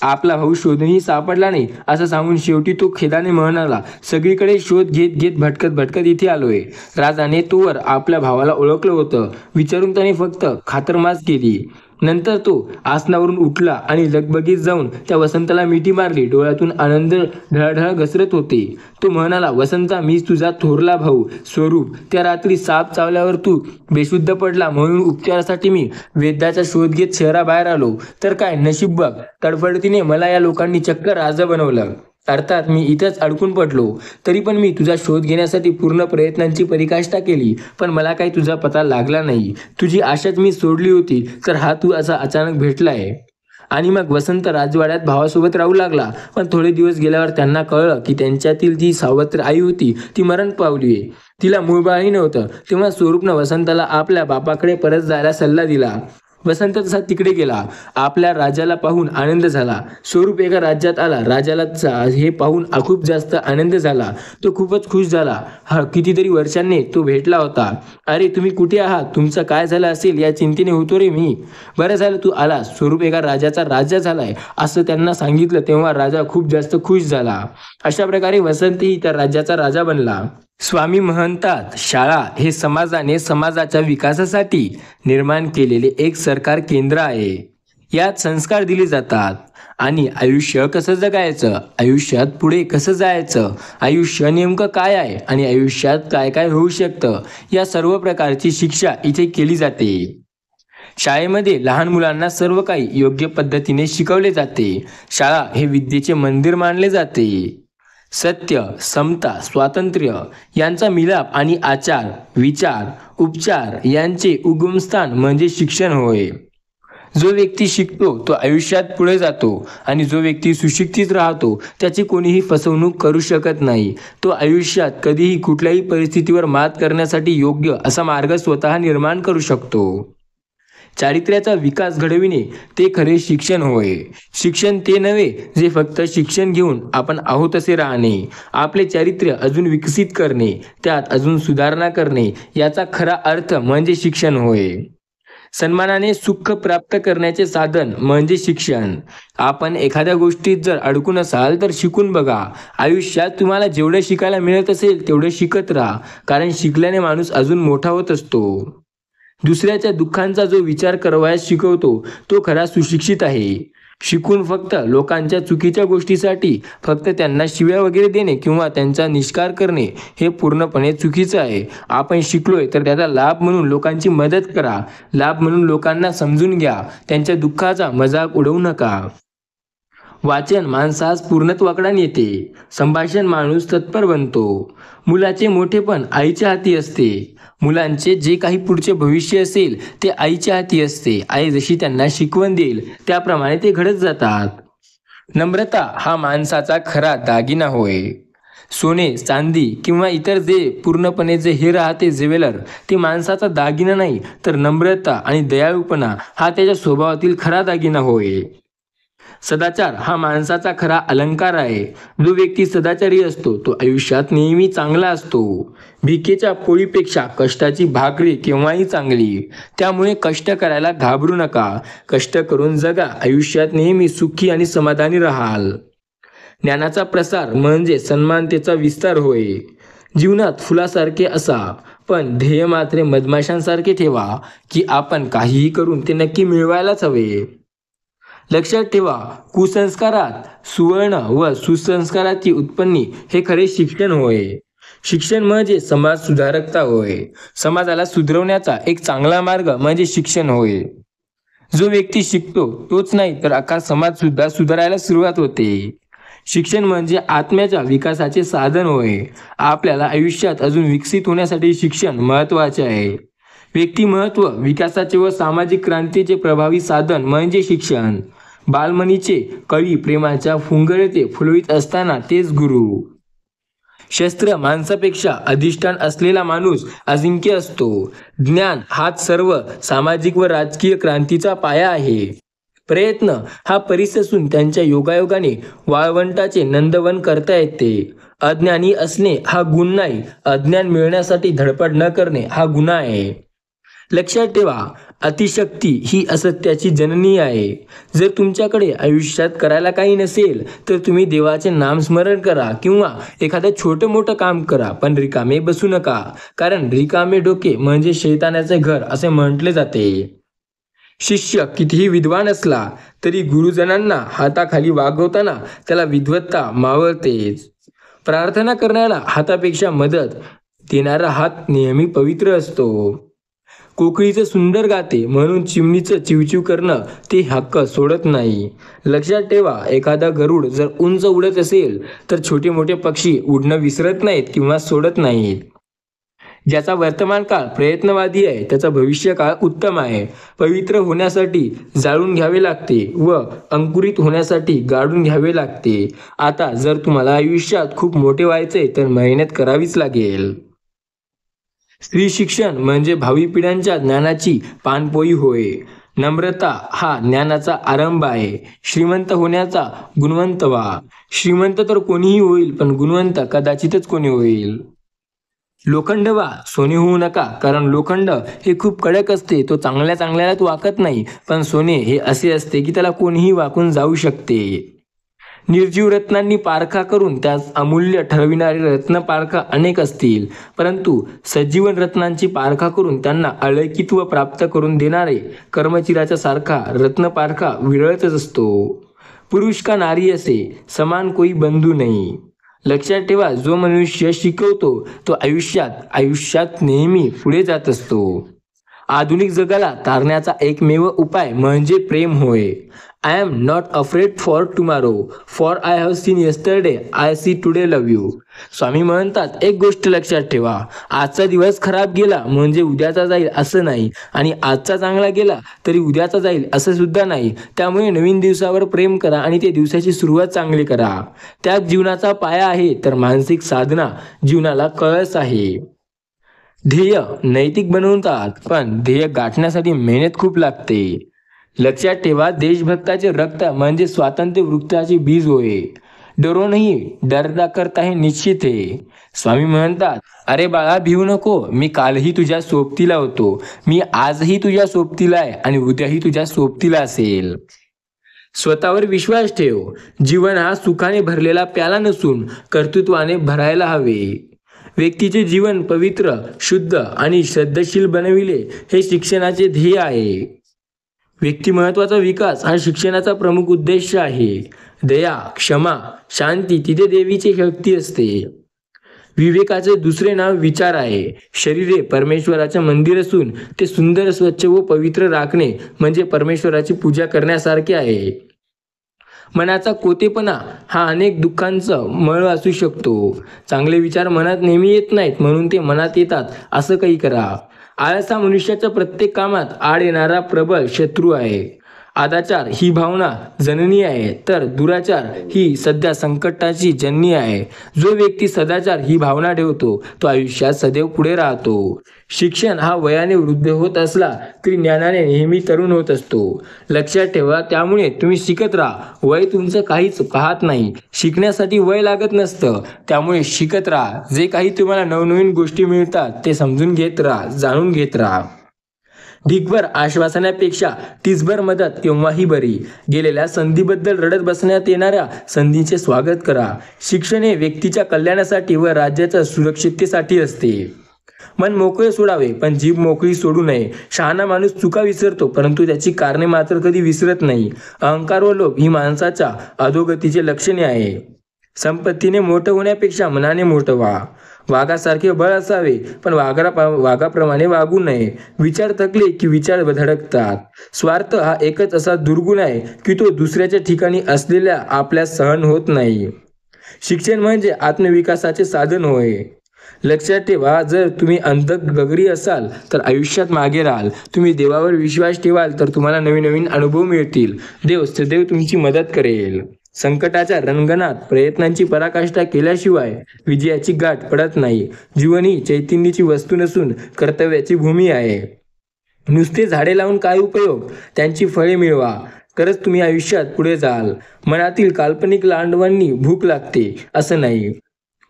आपला भाऊ शोधूनही सापडला नाही असं सांगून शेवटी तो खेदाने म्हणाला, सगळीकडे शोध घेत घेत भटकत इथे आलोय. राजाने तोवर आपल्या भावाला ओळखलं होतं. विचारून त्याने फक्त खातरमाज केली. नंतर तो आसनावरून उठला आणि लगबगीत जाऊन त्या वसंताला मिठी मारली. डोळ्यातून आनंद ढळढळ घसरत होते. तो म्हणाला, वसंता, मी तुझा थोरला भाऊ स्वरूप. त्या रात्री साप चावल्यावर तू बेशुद्ध पडला म्हणून उपचारासाठी मी वैद्याचा शोध घेत शहराबाहेर आलो. तर काय नशीब बघ, तडफडतीने मला या लोकांनी चक्क राजा बनवलं. अर्थात मी इथंच अडकून पडलो. तरी पण मी तुझा शोध घेण्यासाठी पूर्ण प्रयत्नांची पराकाष्ठा केली, पण मला काही तुझा पत्ता लागला नाही. तुझी आशाच मी सोडली होती, तर हा तू असा अचानक भेटलाय. आणि मग वसंत राजवाड्यात भावासोबत राहू लागला. पण थोडे दिवस गेल्यावर त्यांना कळलं की त्यांच्यातील जी सावत्र आई होती ती मरण पावली. तिला मूळबाळही नव्हतं. तेव्हा स्वरूपनं वसंताला आपल्या बापाकडे परत जायला सल्ला दिला. वसंत तसा तिकडे गेला. आपल्या राजाला पाहून आनंद झाला. स्वरूप एका राज्यात आला. राजाला हे पाहून खूप जास्त आनंद झाला. तो खूपच खुश झाला. कितीतरी वर्षांनी तो भेटला होता. अरे, तुम्ही कुठे आहात? तुमचं काय झालं असेल या चिंतेने होतो रे मी. बरं झालं तू आलास. स्वरूप एका राजाचा राजा झालाय असं त्यांना सांगितलं. तेव्हा राजा खूप जास्त खुश झाला. अशा प्रकारे वसंतही त्या राज्याचा राजा बनला. स्वामी म्हणतात, शाळा हे समाजाने समाजाच्या विकासासाठी निर्माण केलेले एक सरकार केंद्र आहे. यात संस्कार दिले जातात आणि आयुष्य कसं जगायचं, आयुष्यात पुढे कसं जायचं, आयुष्य नेमकं काय आहे आणि आयुष्यात काय काय होऊ शकतं, या सर्व प्रकारची शिक्षा इथे केली जाते. शाळेमध्ये लहान मुलांना सर्व काही योग्य पद्धतीने शिकवले जाते. शाळा हे विद्येचे मंदिर मानले जाते. सत्य, समता, स्वातंत्र्य यांचा मिलाप आणि आचार, विचार, उपचार यांचे उगमस्थान म्हणजे शिक्षण होय. जो व्यक्ती शिकतो तो आयुष्यात पुढे जातो आणि जो व्यक्ती सुशिक्षित राहतो त्याची कोणीही फसवणूक करू शकत नाही. तो आयुष्यात कधीही कुठल्याही परिस्थितीवर मात करण्यासाठी योग्य असा मार्ग स्वतः निर्माण करू शकतो. चारित्र्याचा विकास घडविणे ते खरे शिक्षण होय. शिक्षण ते नव्हे जे फक्त शिक्षण घेऊन आपण आहोत असे राहणे. आपले चारित्र्य अजून विकसित करणे, त्यात अजून सुधारणा करणे याचा खरा अर्थ म्हणजे शिक्षण होय. सन्मानाने सुख प्राप्त करण्याचे साधन म्हणजे शिक्षण. आपण एखाद्या गोष्टीत जर अडकून असाल तर शिकून बघा. आयुष्यात तुम्हाला जेवढं शिकायला मिळत असेल तेवढं शिकत राहा, कारण शिकल्याने माणूस अजून मोठा होत असतो. दुसऱ्याच्या दुःखांचा जो विचार करावयास शिकवतो तो खरा सुशिक्षित आहे. शिकून फक्त लोकांच्या चुकीच्या गोष्टीसाठी फक्त त्यांना शिव्या वगैरे देणे किंवा त्यांचा निष्कार करणे हे पूर्णपणे चुकीचं आहे. आपण शिकलोय तर त्याचा लाभ म्हणून लोकांची मदत करा. लाभ म्हणून लोकांना समजून घ्या. त्यांच्या दुःखाचा मजाक उडवू नका. वाचन माणसास पूर्णत्वाकडे नेते. संभाषण माणूस तत्पर बनतो. मुलाचे मोठेपण आईच्या हाती असते. मुलांचे जे काही पुढचे भविष्य असेल ते आईच्या हाती असते. आई जशी त्यांना शिकवण देईल त्याप्रमाणे ते घडत जातात. नम्रता हा माणसाचा खरा दागिना होय. सोने, चांदी किंवा इतर जे पूर्णपणे जे हे राहते ज्वेलर ते माणसाचा दागिना नाही, तर नम्रता आणि दयाळूपणा हा त्याच्या स्वभावातील खरा दागिना होय. सदाचार हा माणसाचा खरा अलंकार आहे. जो व्यक्ती सदाचारी असतो तो आयुष्यात नेहमी चांगला असतो. भिकेच्या पोळीपेक्षा कष्टाची भाकरी केव्हाही चांगली. त्यामुळे कष्ट करायला घाबरू नका. कष्ट करून जगा. आयुष्यात नेहमी सुखी आणि समाधानी राहाल. ज्ञानाचा प्रसार म्हणजे सन्मानतेचा विस्तार होय. जीवनात फुलासारखे असा, पण ध्येय मात्र मधमाशांसारखे ठेवा की आपण काहीही करून ते नक्की मिळवायलाच हवे. लक्षात ठेवा, कुसंस्कारात सुवर्ण व सुसंस्काराची उत्पत्ती हे खरे शिक्षण होय. शिक्षण म्हणजे समाज सुधारकता होय. समाजाला सुधरवण्याचा एक चांगला मार्ग म्हणजे शिक्षण होय. जो व्यक्ती शिकतो तोच नाही तर अख्खा समाज सुद्धा सुधारायला सुरुवात होते. शिक्षण म्हणजे आत्म्याच्या विकासाचे साधन होय. आपल्याला आयुष्यात अजून विकसित होण्यासाठी शिक्षण महत्त्वाचे आहे. व्यक्तिमत्व विकासाचे व सामाजिक क्रांतीचे प्रभावी साधन म्हणजे शिक्षण. बालमणीचे कळी प्रेमाच्या फुंगरते फुलवीत असताना तेच गुरु. शस्त्र माणसापेक्षा अधिष्ठान असलेला माणूस अजिंक्य असतो. ज्ञान हाच सर्व सामाजिक व राजकीय क्रांतीचा पाया आहे. प्रयत्न हा परीस असून त्यांच्या योगायोगाने वाळवंटाचे नंदवन करता येते. अज्ञानी असणे हा गुण नाही, अज्ञान मिळण्यासाठी धडपड न करणे हा गुन्हा आहे. लक्षात ठेवा, अतिशक्ती ही असत्याची जननी आहे. जर तुमच्याकडे आयुष्यात करायला काही नसेल तर तुम्ही देवाचे नामस्मरण करा किंवा एखादं छोटं मोठं काम करा, पण रिकामे बसू नका, कारण रिकामे डोके म्हणजे शैतानाचे घर असे म्हटले जाते. शिष्य कितीही विद्वान असला तरी गुरुजनांना हाताखाली वागवताना त्याला विद्वत्ता मावळतेच. प्रार्थना करण्याला हातापेक्षा मदत देणारा हात नेहमी पवित्र असतो. कोकिळीचं सुंदर गाते म्हणून चिमणीचं चिवचिव करणं ते हक्क सोडत नाही. लक्षात ठेवा, एखादा गरुड जर उंच उडत असेल तर छोटे मोठे पक्षी उडणं विसरत नाहीत किंवा सोडत नाहीत. ज्याचा वर्तमान काळ प्रयत्नवादी आहे त्याचा भविष्य काळ उत्तम आहे. पवित्र होण्यासाठी जाळून घ्यावे लागते व अंकुरित होण्यासाठी गाडून घ्यावे लागते. आता जर तुम्हाला आयुष्यात खूप मोठे व्हायचे तर मेहनत करावीच लागेल. स्त्री शिक्षण म्हणजे भावी पिढ्यांच्या ज्ञानाची पाणपोई होय. नम्रता हा ज्ञानाचा आरंभ आहे. श्रीमंत होण्याचा गुणवंत व्हा. श्रीमंत तर कोणीही होईल, पण गुणवंत कदाचितच कोणी होईल. लोखंड व्हा, सोने होऊ नका, कारण लोखंड हे खूप कडक असते. तो चांगल्या चांगल्याला वाकत नाही, पण सोने हे असे असते की त्याला कोणीही वाकून जाऊ शकते. निर्जीव रत्नांनी पारखा करून त्यास अमूल्य ठरविणारे रत्न पारखा अनेक असतील, परंतु सजीवन रत्नांची पारखा करून त्यांना अलौकित्व प्राप्त करून देणारे कर्मचिराच्या सारखा रत्न पारखा विरळच असतो. पुरुष का नारी असे समान कोई बंधू नाही. लक्षात ठेवा, जो मनुष्य शिकवतो तो आयुष्यात नेहमी पुढे जात असतो. आधुनिक जगाला तारण्याचा एकमेव उपाय म्हणजे प्रेम होय. I am not afraid for tomorrow, for I have seen yesterday, I see today love you. स्वामी म्हणतात, एक गोष्ट लक्षात ठेवा, आजचा दिवस खराब गेला म्हणजे उद्याचा जाईल असं नाही, आणि आजचा चांगला गेला तरी उद्याचा जाईल असं सुद्धा नाही. त्यामुळे नवीन दिवसावर प्रेम करा आणि ते दिवसाची सुरुवात चांगली करा. त्यात जीवनाचा पाया आहे, तर मानसिक साधना जीवनाला कळस आहे. ध्येय नैतिक बनवतात, पण ध्येय गाठण्यासाठी मेहनत खूप लागते. लक्षात ठेवा, देशभक्ताचे रक्त म्हणजे स्वातंत्र्य वृक्षाचे बीज होय. डरो नहीं, डरता करता हे निश्चित आहे. स्वामी म्हणतात, अरे बाळा भिवू नको, मी कालही तुझ्या सोबतीला होतो, मी आजही तुझ्या सोबतीला आहे आणि उद्याही तुझ्या सोबतीला असेल. स्वतःवर विश्वास ठेव. जीवन हा सुखाने भरलेला प्याला नसून कर्तृत्वाने भरायला हवे. व्यक्तीचे जीवन पवित्र, शुद्ध आणि श्रद्धाशील बनविले हे शिक्षणाचे ध्येय आहे. व्यक्तिमत्वाचा विकास हा शिक्षणाचा प्रमुख उद्देश आहे. दया, क्षमा, शांती तिथे देवीची शक्ती असते. विवेकाचे दुसरे नाव विचार आहे. शरीरे परमेश्वराचे मंदिर असून ते सुंदर, स्वच्छ व पवित्र राखणे म्हणजे परमेश्वराची पूजा करण्यासारखे आहे. मनाचा कोतेपणा हा अनेक दुःखांचा मळ असू शकतो. चांगले विचार मनात नेहमी येत नाहीत, म्हणून ते मनात येतात असं काही करा. आळस हा मनुष्याच्या प्रत्येक कामात आड येणारा प्रबळ शत्रू आहे. आदाचार ही भावना जननी आहे, तर दुराचार ही सध्या संकटाची जननी आहे. जो व्यक्ती सदाचार ही भावना ठेवतो तो आयुष्यात सदैव पुढे राहतो. शिक्षण हा वयाने वृद्ध होत असला तरी ज्ञानाने नेहमी तरुण होत असतो. लक्षात ठेवा, त्यामुळे तुम्ही शिकत राहा. वय तुमचं काहीच पाहत नाही. शिकण्यासाठी वय लागत नसतं, त्यामुळे शिकत राहा. जे काही तुम्हाला नवनवीन गोष्टी मिळतात ते समजून घेत राहा, जाणून घेत राहा. ढीगभर आश्वासनापेक्षा टीसभर मदत केव्हाही बरी. गेलेल्या संधीबद्दल रडत बसण्यात येणाऱ्या संधीचे स्वागत करा. शिक्षण हे व्यक्तीच्या कल्याणासाठी व राज्याच्या सुरक्षिततेसाठी असते. मन मोकळे सोडावे, पण जीभ मोकळी सोडू नये. शहाणा माणूस चुका विसरतो, परंतु त्याची कारणे मात्र कधी विसरत नाही. अहंकार व लोभ ही माणसाच्या अधोगतीचे लक्षणे आहे. संपत्तीने मोठं होण्यापेक्षा मनाने मोठं व्हा. वाघासारखे बळ असावे, पण वाघाप्रमाणे वागू नये. विचार थकले की विचार धडकतात. स्वार्थ हा एकच असा दुर्गुण आहे की तो दुसऱ्याच्या ठिकाणी असलेल्या आपल्या सहन होत नाही. शिक्षण म्हणजे आत्मविकासाचे साधन होय. लक्षात ठेवा, जर तुम्ही अंतर्गरी असाल तर आयुष्यात मागे राहाल. तुम्ही देवावर विश्वास ठेवाल तर तुम्हाला नवीन नवीन अनुभव मिळतील. देव सदैव तुमची मदत करेल. संकटाच्या रंगणात प्रयत्नांची पराकाष्ठा केल्याशिवाय विजयाची गाठ पडत नाही. जीवन ही चैतन्याची वस्तू नसून कर्तव्याची भूमी आहे. नुसते झाडे लावून काय उपयोग, त्यांची फळे मिळवा, तरच तुम्ही आयुष्यात पुढे जाल. मनातील काल्पनिक लांडवांनी भूक लागते असं नाही.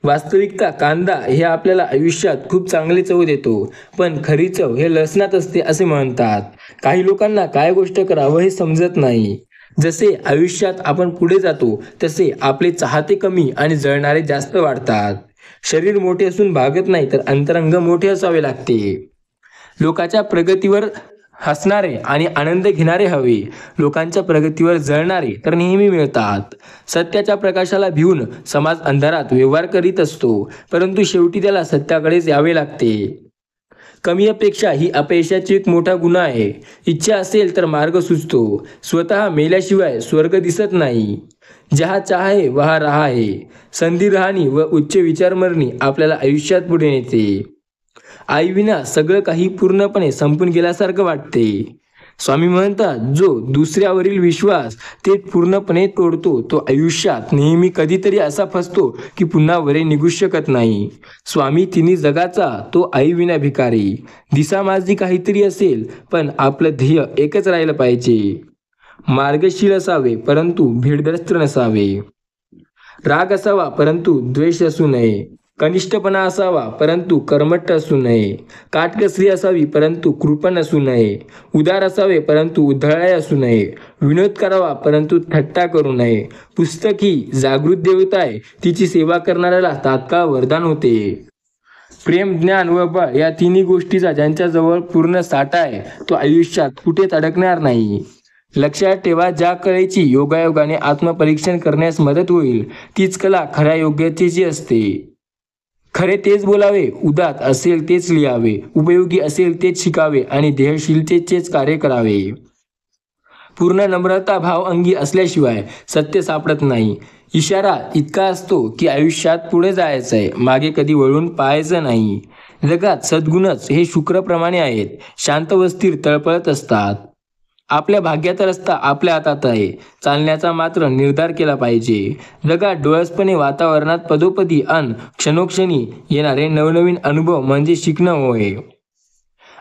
वास्तविकता कांदा हे आपल्याला आयुष्यात खूप चांगले चव देतो, पण खरी चव हे लसणात असते असे म्हणतात. काही लोकांना काय गोष्ट करावं हे समजत नाही. जसे आयुष्यात आपण पुढे जातो तसे आपले चाहते कमी आणि जळणारे जास्त वाढतात. शरीर मोठे असून भागत नाही, तर अंतरंग मोठे असावे लागते. लोकांच्या प्रगतीवर हसणारे आणि आनंद घेणारे हवे. लोकांच्या प्रगतीवर जळणारे तर नेहमी मिळतात. सत्याच्या प्रकाशाला भिवून समाज अंधारात व्यवहार करीत असतो, परंतु शेवटी त्याला सत्याकडेच यावे लागते. कमी अपेक्षा ही अपयशाची एक मोठा गुन्हा आहे. इच्छा असेल तर मार्ग सुचतो. स्वतः मेल्याशिवाय स्वर्ग दिसत नाही. जहा चाहे वहा रहा है. संधी राहणी व उच्च विचारमरणी आपल्याला आयुष्यात पुढे नेते. आईविना सगळं काही पूर्णपणे संपून गेल्यासारखं वाटते. स्वामी म्हणतात, जो दुसऱ्यावरील विश्वास ते पूर्णपणे तोडतो तो आयुष्यात नेहमी कधीतरी असा फसतो की पुन्हा वरे निघू शकत नाही. स्वामी तिन्ही जगाचा तो आईविना भिकारी. दिसा माझी काहीतरी असेल, पण आपलं ध्येय एकच राहिलं पाहिजे. मार्गशील असावे, परंतु भेडग्रस्त नसावे. राग असावा, परंतु द्वेष असू नये. कनिष्ठपणा असावा परंतु कर्मठ असू नये. काटकसरी असावी परंतु कृपण असू नये. उदार असावे परंतु उधळाय असू नये. विनोद करावा परंतु थट्टा करू नये. पुस्तक ही जागृत देवता आहे, तिची सेवा करणाऱ्याला तात्काळ वरदान होते. प्रेम, ज्ञान व बळ या तिन्ही गोष्टीचा ज्यांच्याजवळ पूर्ण साठा आहे तो आयुष्यात कुठेच अडकणार नाही. लक्षात ठेवा, ज्या कलेची योगायोगाने आत्मपरीक्षण करण्यास मदत होईल तीच कला खऱ्या योग्यतेची असते. खरे तेच बोलावे, उदात असेल तेच लिहावे, उपयोगी असेल तेच शिकावे आणि ध्येयशीलतेचेच कार्य करावे. पूर्ण नम्रता भाव अंगी असल्याशिवाय सत्य सापडत नाही. इशारा इतका असतो की आयुष्यात पुढे जायचंय, मागे कधी वळून पाहायचं नाही. जगात सद्गुणच हे शुक्रप्रमाणे आहेत, शांत व स्थिर तळपळत असतात. आपल्या भाग्याचा रस्ता आपल्या हातात आहे, चालण्याचा मात्र निर्धार केला पाहिजे. जगात डोळसपणे वातावरणात पदोपदी अन क्षणोक्षणी येणारे नवनवीन अनुभव म्हणजे शिकणं होय.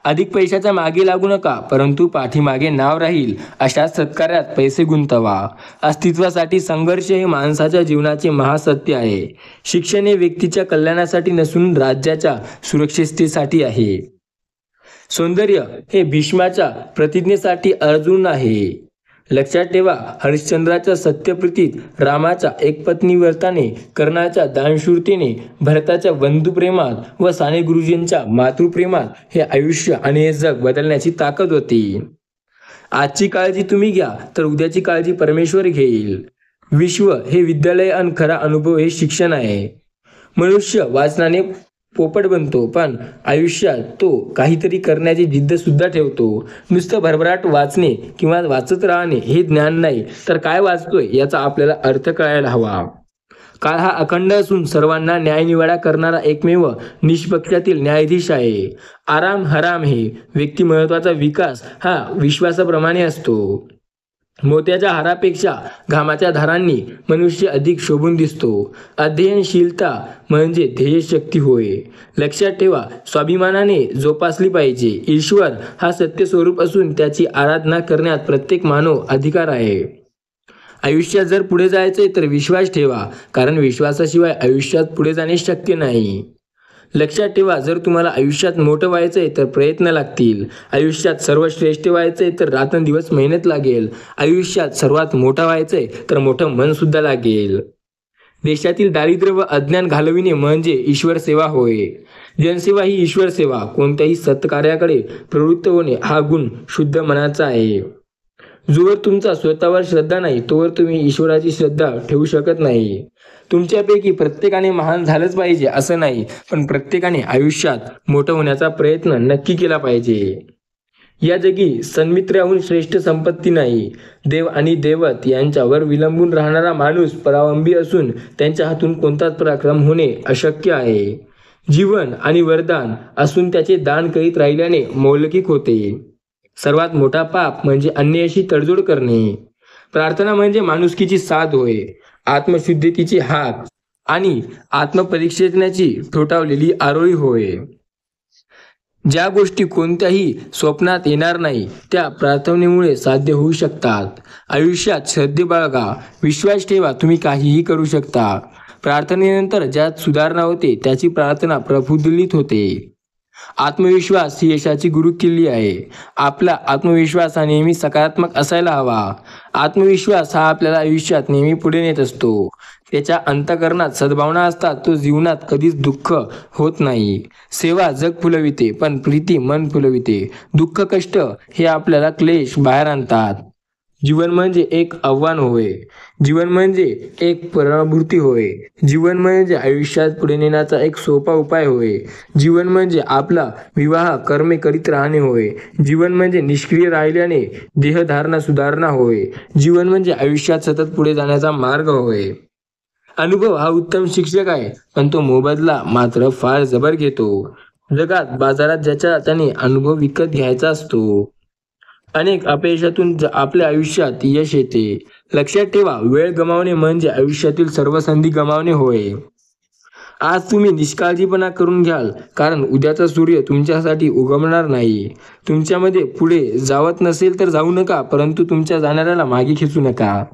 अधिक पैशाच्या मागे लागू नका, परंतु पाठीमागे नाव राहील अशा सत्कार्यात पैसे गुंतवा. अस्तित्वासाठी संघर्ष हे माणसाच्या जीवनाचे महासत्य आहे. शिक्षण हे व्यक्तीच्या कल्याणासाठी नसून राज्याच्या सुरक्षिततेसाठी आहे. सौंदर्य हे भीष्माच्या प्रतिज्ञेसाठी अर्जुन आहे. लक्षात ठेवा, हरिश्चंद्राच्या सत्यप्रीतीत, रामाच्या एकपत्नी व्रताने, कर्णाच्या दानशूरतेने, भरताच्या बंधुप्रेमात व साने गुरुजींच्या मातृप्रेमात हे आयुष्य आणि हे जग बदलण्याची ताकद होती. आजची काळजी तुम्ही घ्या तर उद्याची काळजी परमेश्वर घेईल. विश्व हे विद्यालय आणि खरा अनुभव हे शिक्षण आहे. मनुष्य वाचनाने पोपट बनतो, पण आयुष्यात तो काहीतरी करण्याची जिद्द सुद्धा ठेवतो. नुसतं भरभराट वाचणे किंवा वाचत राहणे हे ज्ञान नाही, तर काय वाचतोय याचा आपल्याला अर्थ कळायला हवा. काळ हा अखंड असून सर्वांना न्यायनिवाडा करणारा एकमेव निष्पक्षातील न्यायाधीश आहे. आराम हराम हे व्यक्तिमत्वाचा विकास हा विश्वासाप्रमाणे असतो. मोत्याच्या हारापेक्षा घामाच्या धारांनी मनुष्य अधिक शोभून दिसतो. अध्ययनशीलता म्हणजे ध्येयशक्ती होय. लक्षात ठेवा, स्वाभिमानाने जोपासली पाहिजे. ईश्वर हा सत्य स्वरूप असून त्याची आराधना करण्यात प्रत्येक मानव अधिकार आहे. आयुष्यात जर पुढे जायचे तर विश्वास ठेवा, कारण विश्वासाशिवाय आयुष्यात पुढे जाणे शक्य नाही. लक्षात ठेवा, जर तुम्हाला आयुष्यात मोठं व्हायचंय तर प्रयत्न लागतील. आयुष्यात सर्वश्रेष्ठ व्हायचंय तर रात्रंदिवस मेहनत लागेल. आयुष्यात सर्वात मोठं व्हायचंय तर मोठं मन सुद्धा लागेल. देशातील दारिद्र्य व अज्ञान घालविणे म्हणजे ईश्वर सेवा होय. जनसेवा ही ईश्वर सेवा. कोणत्याही सत्कार्याकडे प्रवृत्त होणे हा गुण शुद्ध मनाचा आहे. जोवर तुमचा स्वतःवर श्रद्धा नाही तोवर तुम्ही ईश्वराची श्रद्धा ठेवू शकत नाही. तुमच्यापैकी प्रत्येकाने महान झालंच पाहिजे असं नाही, पण प्रत्येकाने आयुष्यात मोठं होण्याचा प्रयत्न नक्की केला पाहिजे. या जगी सन्मित्राहून श्रेष्ठ संपत्ती नाही. देव आणि दैवत यांच्यावर विलंबून राहणारा माणूस परावलंबी असून त्यांच्या हातून कोणताच पराक्रम होणे अशक्य आहे. जीवन आणि वरदान असून त्याचे दान करीत राहिल्याने मौलकिक होते. सर्वात मोठा पाप म्हणजे अन्यायाशी तडजोड करणे. प्रार्थना म्हणजे माणुसकीची साध होय, आत्मशुद्धीची हाक आणि आत्मपरीक्षणाची ठोठावलेली आरोळी होय. ज्या गोष्टी कोणत्याही स्वप्नात येणार नाही त्या प्रार्थनेमुळे साध्य होऊ शकतात. आयुष्यात श्रद्धे बाळगा, विश्वास ठेवा, तुम्ही काहीही करू शकता. प्रार्थनेनंतर ज्यात सुधारणा होते त्याची प्रार्थना प्रफुल्लित होते. आत्मविश्वास ही यशाची गुरुकिल्ली आहे. आपला आत्मविश्वास हा नेहमी सकारात्मक असायला हवा. आत्मविश्वास हा आपल्याला आयुष्यात नेहमी पुढे नेत असतो. त्याच्या अंतःकरणात सद्भावना असतात, तो जीवनात कधीच दुःख होत नाही. सेवा जग फुलविते, पण प्रीती मन फुलविते. दुःख कष्ट हे आपल्याला क्लेश बाहेर आणतात. जीवन म्हणजे एक आव्हान होय. जीवन म्हणजे एक पराभूती होय. जीवन म्हणजे आयुष्यात पुढे नेण्याचा एक सोपा उपाय होय. जीवन म्हणजे आपला विवाह कर्मे करीत राहणे होय. जीवन म्हणजे निष्क्रिय राहिल्याने देहधारणा सुधारणा होय. जीवन म्हणजे आयुष्यात सतत पुढे जाण्याचा मार्ग होय. अनुभव हा उत्तम शिक्षक आहे, पण तो मोबदला मात्र फार जबर घेतो. जगात बाजारात ज्याच्या त्याने अनुभव विकत घ्यायचा असतो. अनेक अपयशातून आपल्या आयुष्यात यश येते. लक्षात ठेवा, वेळ गमावणे म्हणजे आयुष्यातील सर्व संधी गमावणे होय. आज तुम्ही निष्काळजीपणा करून घ्याल, कारण उद्याचा सूर्य तुमच्यासाठी उगवणार नाही. तुमच्यामध्ये पुढे जावत नसेल तर जाऊ नका, परंतु तुमच्या जाणाऱ्याला मागे खेचू नका.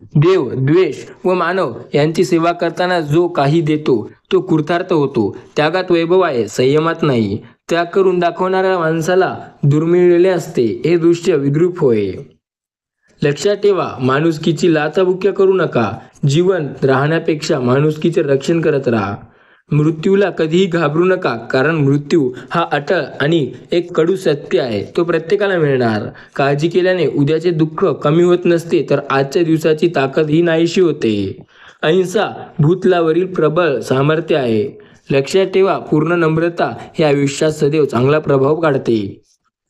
देव, द्वेष व मानव यांची सेवा करताना जो काही देतो तो कृतार्थ होतो. त्यागात वैभव आहे, संयमात नाही. त्याग करून दाखवणाऱ्या माणसाला दुर्मिळलेले असते, हे दृश्य विद्रूप होय. लक्षात ठेवा, माणुसकीची लाचाबुक्या करू नका. जिवंत राहण्यापेक्षा माणुसकीचे रक्षण करत राहा. मृत्यूला कधीही घाबरू नका, कारण मृत्यू हा अटळ आणि एक कडू सत्य आहे. तो प्रत्येकाला मिळणार. काळजी केल्याने उद्याचे दुःख कमी होत नसते, तर आजच्या दिवसाची ताकद ही नाहीशी होते. अहिंसा भूतलावरील प्रबळ सामर्थ्य आहे. लक्षात ठेवा, पूर्ण नम्रता हे आयुष्यात सदैव चांगला प्रभाव काढते.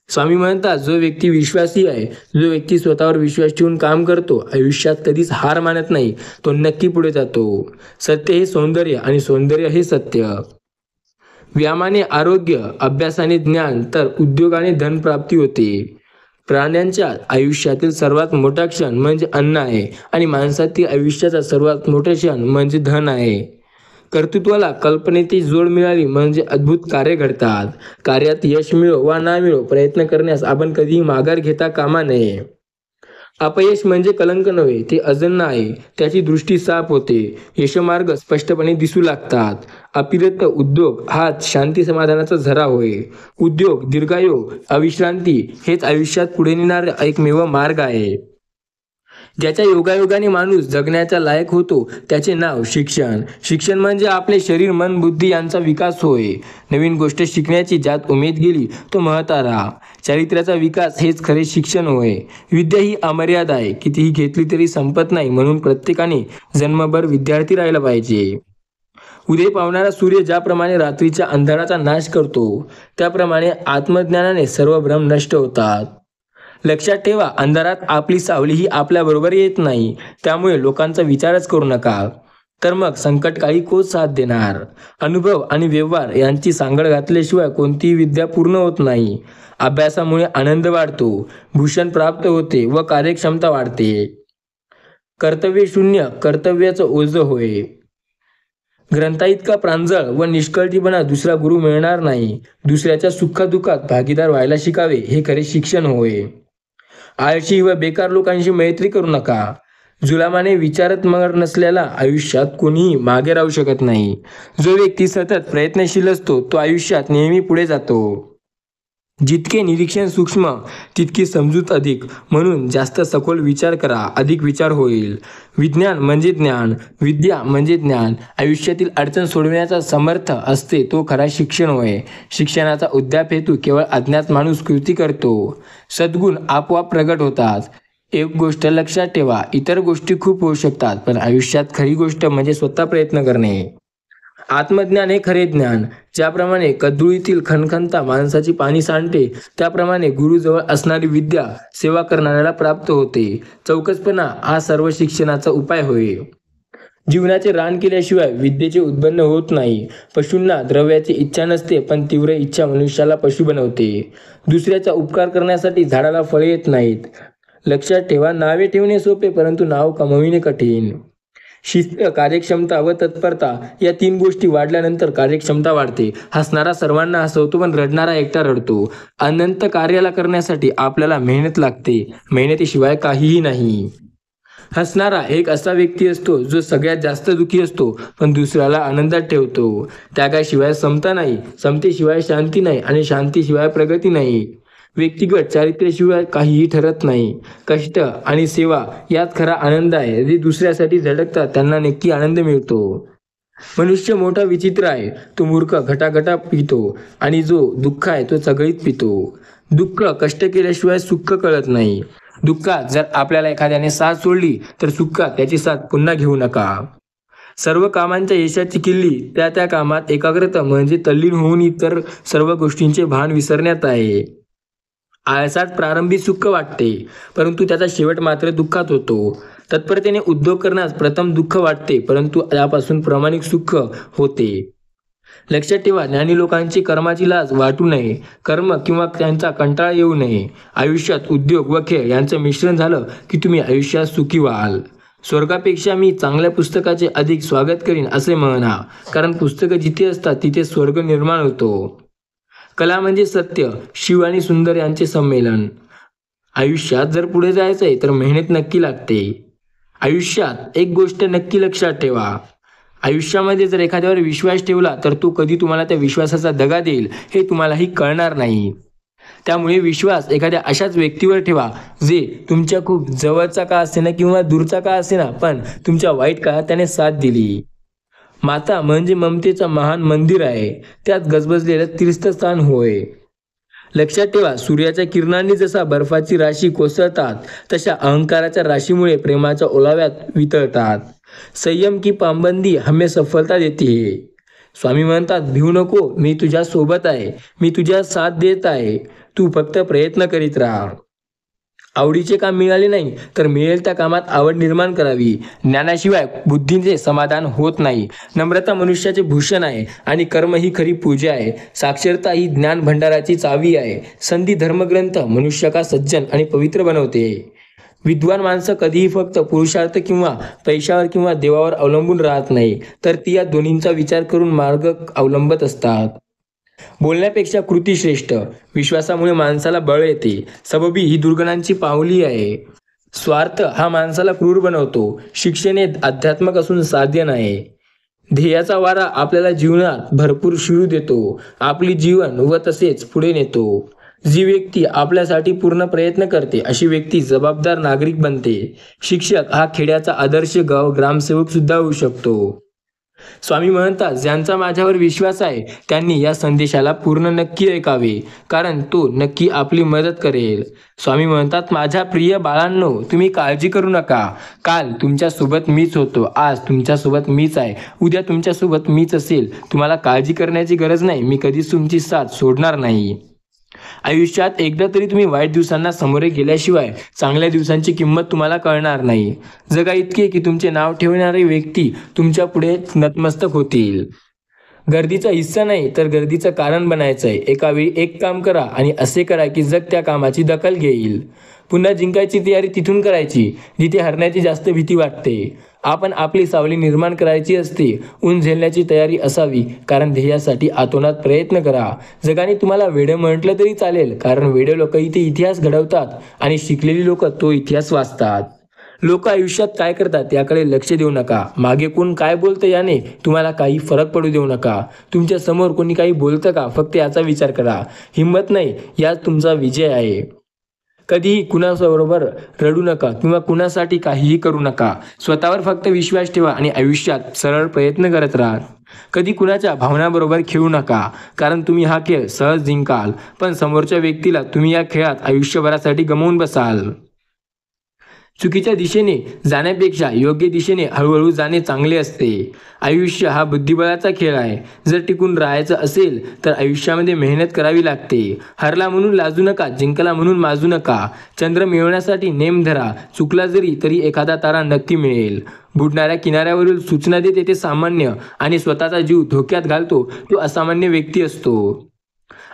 स्वामी म्हणतात, जो व्यक्ती विश्वासी आहे, जो व्यक्ती स्वतःवर विश्वास ठेवून काम करतो, आयुष्यात कधीच हार मानत नाही, तो नक्की पुढे जातो. सत्य हे सौंदर्य आणि सौंदर्य हे सत्य. व्यायामाने आरोग्य, अभ्यासाने ज्ञान, तर उद्योगाने धनप्राप्ती होते. प्राण्यांच्या आयुष्यातील सर्वात मोठा क्षण म्हणजे अन्न आहे आणि माणसातील आयुष्याचा सर्वात मोठा क्षण म्हणजे धन आहे. कर्तृत्वाला कल्पनेची जोड मिळाली म्हणजे अद्भुत कार्य घडतात. कार्यात यश मिळो वा ना मिळो, प्रयत्न करण्यास आपण कधीही माघार घेता कामा नये. अपयश म्हणजे कलंक नव्हे, ते अजन्य आहे. त्याची दृष्टी साफ होते, यशमार्ग स्पष्टपणे दिसू लागतात. अपिरत उद्योग हाच शांती समाधानाचा झरा होय. उद्योग, दीर्घायू, अविश्रांती हेच आयुष्यात पुढे नेणारा एकमेव मार्ग आहे. ज्याच्या योगायोगाने माणूस जगण्याचा लायक होतो त्याचे नाव शिक्षण. शिक्षण म्हणजे आपले शरीर, मन, बुद्धी यांचा विकास होय. नवीन गोष्ट शिकण्याची ज्यात उमेद गेली तो महतारा. चारित्र्याचा विकास हेच खरे शिक्षण होय. विद्या ही अमर्याद आहे, कितीही घेतली तरी संपत नाही, म्हणून प्रत्येकाने जन्मभर विद्यार्थी राहायला पाहिजे. उदय पावणारा सूर्य ज्याप्रमाणे रात्रीच्या अंधाराचा नाश करतो, त्याप्रमाणे आत्मज्ञानाने सर्व भ्रम नष्ट होतात. लक्षात ठेवा, अंधारात आपली सावलीही आपल्याबरोबर येत नाही. त्यामुळे लोकांचा विचारच करू नका, तर मग संकटकाळी कोच साथ देणार. अनुभव आणि व्यवहार यांची सांगड घातल्याशिवाय कोणतीही विद्या पूर्ण होत नाही. अभ्यासामुळे आनंद वाढतो, भूषण प्राप्त होते व कार्यक्षमता वाढते. कर्तव्य शून्य कर्तव्याचं ओझं होय. ग्रंथाइतका प्रांजळ व निष्कळजीपणा दुसरा गुरु मिळणार नाही. दुसऱ्याच्या सुखदुःखात भागीदार व्हायला शिकावे, हे खरे शिक्षण होय. आळशी व बेकार लोकांशी मैत्री करू नका. जुलामाने विचारत मगर नसलेला आयुष्यात कोणीही मागे राहू शकत नाही. जो व्यक्ती सतत प्रयत्नशील असतो तो आयुष्यात नेहमी पुढे जातो. जितके निरीक्षण सूक्ष्म तितकी समजूत अधिक, म्हणून जास्त सखोल विचार करा, अधिक विचार होईल. विज्ञान म्हणजे ज्ञान, विद्या म्हणजे ज्ञान. आयुष्यातील अडचण सोडविण्याचा समर्थ असते तो खरा शिक्षण होय. शिक्षणाचा उद्याप हेतू केवळ अज्ञात माणूस कृती करतो. सद्गुण आपोआप प्रगट होतात. एक गोष्ट लक्षात ठेवा, इतर गोष्टी खूप होऊ शकतात, पण आयुष्यात खरी गोष्ट म्हणजे स्वतः प्रयत्न करणे. आत्मज्ञान हे खरे ज्ञान. ज्याप्रमाणे कद्रुईतील खणखणता माणसाची पाणी सांडते, त्याप्रमाणे गुरुजवळ असणारी विद्या सेवा करणाऱ्याला प्राप्त होते. चौकसपणा हा सर्व शिक्षणाचा उपाय होय. जीवनाचे रान केल्याशिवाय विद्येचे उत्पन्न होत नाही. पशूंना द्रव्याची इच्छा नसते, पण तीव्र इच्छा मनुष्याला पशु बनवते. दुसऱ्याचा उपकार करण्यासाठी झाडाला फळे येत नाहीत. लक्षात ठेवा, नावे ठेवणे सोपे, परंतु नाव कमविणे कठीण. शिस्त, कार्यक्षमता व तत्परता या 3 गोष्टी वाढल्यानंतर कार्यक्षमता वाढते. हसणारा सर्वांना हसवतो, पण रडणारा एकटा रडतो. अनंत कार्याला करण्यासाठी आपल्याला मेहनत लागते. मेहनतीशिवाय काहीही नाही. हसणारा एक असा व्यक्ती असतो जो सगळ्यात जास्त दुःखी असतो, पण दुसऱ्याला आनंदात ठेवतो. त्यागाशिवाय समता नाही, समतेशिवाय शांती नाही आणि शांतीशिवाय प्रगती नाही. व्यक्तिगत चारित्र्याशिवाय काहीही ठरत नाही. कष्ट आणि सेवा यात खरा आनंद आहे. जे दुसऱ्यासाठी झटकतात त्यांना नक्की आनंद मिळतो. मनुष्य मोठा विचित्र आहे. तो मूर्ख घटाघटा पितो आणि जो दुःख आहे तो चगळीत पितो. दुःख कष्ट केल्याशिवाय सुख कळत नाही. दुःखात जर आपल्याला एखाद्याने साथ सोडली तर सुखात त्याची साथ पुन्हा घेऊ नका. सर्व कामांच्या यशाची किल्ली त्या त्या कामात एकाग्रता म्हणजे तल्लीन होऊन इतर सर्व गोष्टींचे भान विसरण्यात आहे. आळसात प्रारंभी सुख वाटते, परंतु त्याचा शेवट मात्र दुःखात होतो. तत्परतेने उद्योग करण्यास प्रथम दुःख वाटते, परंतु त्यापासून प्रामाणिक सुख होते. लक्षात ठेवा, ज्ञानी लोकांची कर्माची लाज वाटू नये. कर्म किंवा त्यांचा कंटाळा येऊ नये. आयुष्यात उद्योग व खेळ यांचं मिश्रण झालं की तुम्ही आयुष्यात सुखी व्हाल. स्वर्गापेक्षा मी चांगल्या पुस्तकाचे अधिक स्वागत करीन असे म्हणा, कारण पुस्तकं जिथे असतात तिथे स्वर्ग निर्माण होतो. कला म्हणजे सत्य, शिव आणि सुंदर यांचे संमेलन. आयुष्यात जर पुढे जायचंय तर मेहनत नक्की लागते. आयुष्यात एक गोष्ट नक्की लक्षात ठेवा, आयुष्यामध्ये जर एखाद्यावर विश्वास ठेवला तर तो कधी तुम्हाला त्या विश्वासाचा दगा देईल हे तुम्हालाही कळणार नाही. त्यामुळे विश्वास एखाद्या अशाच व्यक्तीवर ठेवा जे तुमच्या खूप जवळचा का असेना किंवा दूरचा का असेना, पण तुमच्या वाईट काळात त्याने साथ दिली. माता म्हणजे ममतेचं महान मंदिर आहे, त्यात गजबजलेलं तीर्थस्थान होय. लक्षात ठेवा, सूर्याच्या किरणांनी जसा बर्फाची राशी कोसळतात तशा अहंकाराच्या राशीमुळे प्रेमाच्या ओलाव्यात वितळतात. संयम की पाबंदी हमें सफलता देते. स्वामी म्हणतात, भिवू नको, मी तुझ्या सोबत आहे, मी तुझ्या साथ देत आहे, तू फक्त प्रयत्न करीत राहा. आवडीचे काम मिळाले नाही तर मिळेल त्या कामात आवड निर्माण करावी. ज्ञानाशिवाय बुद्धीचे समाधान होत नाही. नम्रता मनुष्याचे भूषण आहे आणि कर्म ही खरी पूजा आहे. साक्षरता ही ज्ञान भंडाराची चावी आहे. संधी धर्मग्रंथ मनुष्याला सज्जन आणि पवित्र बनवते. विद्वान माणसं कधीही फक्त पुरुषार्थ किंवा पैशावर किंवा देवावर अवलंबून राहत नाही, तर ती या दोन्हींचा विचार करून मार्ग अवलंबत असतात. बोलण्यापेक्षा कृती श्रेष्ठ. विश्वासामुळे माणसाला बळ येते. सबबी ही दुर्गुणांची पावली आहे. स्वार्थ हा माणसाला क्रूर बनवतो. शिक्षण अध्यात्मक असून साध्य नाही. ध्येयाचा वारा आपल्याला जीवनात भरपूर शिरू देतो, आपली जीवन व तसेच पुढे नेतो. जी व्यक्ती आपल्यासाठी पूर्ण प्रयत्न करते अशी व्यक्ती जबाबदार नागरिक बनते. शिक्षक हा खेड्याचा आदर्श ग्रामसेवक सुद्धा होऊ शकतो. स्वामी म्हणतात, ज्यांचा माझ्यावर विश्वास आहे त्यांनी या संदेशाला पूर्ण नक्की ऐकावे, कारण तो नक्की आपली मदत करेल. स्वामी म्हणतात, माझ्या प्रिय बाळांनो, तुम्ही काळजी करू नका. काल तुमच्यासोबत मीच होतो, आज तुमच्यासोबत मीच आहे, उद्या तुमच्यासोबत मीच असेल. तुम्हाला काळजी करण्याची गरज नाही. मी कधीच तुमची साथ सोडणार नाही. आयुष्यात एकदा तरी तुम्ही वाईट दिवसांना सामोरे गेल्याशिवाय चांगल्या दिवसांची किंमत तुम्हाला कळणार नाही. जगा इतके की तुमचे नाव ठेवणारे व्यक्ती तुमच्या पुढे नतमस्तक होतील. गर्दीचा हिस्सा नाही तर गर्दीचं कारण बनायचं आहे. एका वेळी एक काम करा आणि असे करा की जग त्या कामाची दखल घेईल. पुन्हा जिंकायची तयारी तिथून करायची जिथे हरण्याची जास्त भीती वाटते. आपण आपली सावली निर्माण करायची असते. ऊन झेलण्याची तयारी असावी, कारण ध्येयासाठी आतोनात प्रयत्न करा. जगाने तुम्हाला वेडे म्हटलं तरी चालेल, कारण वेडे लोक इथे इतिहास घडवतात आणि शिकलेली लोक तो इतिहास वाचतात. लोक आयुष्यात काय करतात याकडे लक्ष देऊ नका. मागे कोण काय बोलतं याने तुम्हाला काही फरक पडू देऊ नका. तुमच्या समोर कोणी काही बोलतं का, फक्त याचा विचार करा. हिंमत नाही, यात तुमचा विजय आहे. कधीही कुणाबरोबर रडू नका किंवा कुणासाठी काहीही करू नका. स्वतःवर फक्त विश्वास ठेवा आणि आयुष्यात सरळ प्रयत्न करत राहा. कधी कुणाच्या भावनाबरोबर खेळू नका, कारण तुम्ही हा खेळ सहज जिंकाल, पण समोरच्या व्यक्तीला तुम्ही या खेळात आयुष्यभरासाठी गमावून बसाल. चुकीच्या दिशेने जाण्यापेक्षा योग्य दिशेने हळूहळू जाणे चांगले असते. आयुष्य हा बुद्धिबळाचा खेळ आहे. जर टिकून राहायचं असेल तर आयुष्यामध्ये मेहनत करावी लागते. हरला म्हणून लाजू नका, जिंकला म्हणून माजू नका. चंद्र मिळवण्यासाठी नेम धरा. चुकला जरी तरी एखादा तारा नक्की मिळेल. बुडणाऱ्या किनाऱ्यावरील सूचना देते ते सामान्य, आणि स्वतःचा जीव धोक्यात घालतो तो असामान्य व्यक्ती असतो.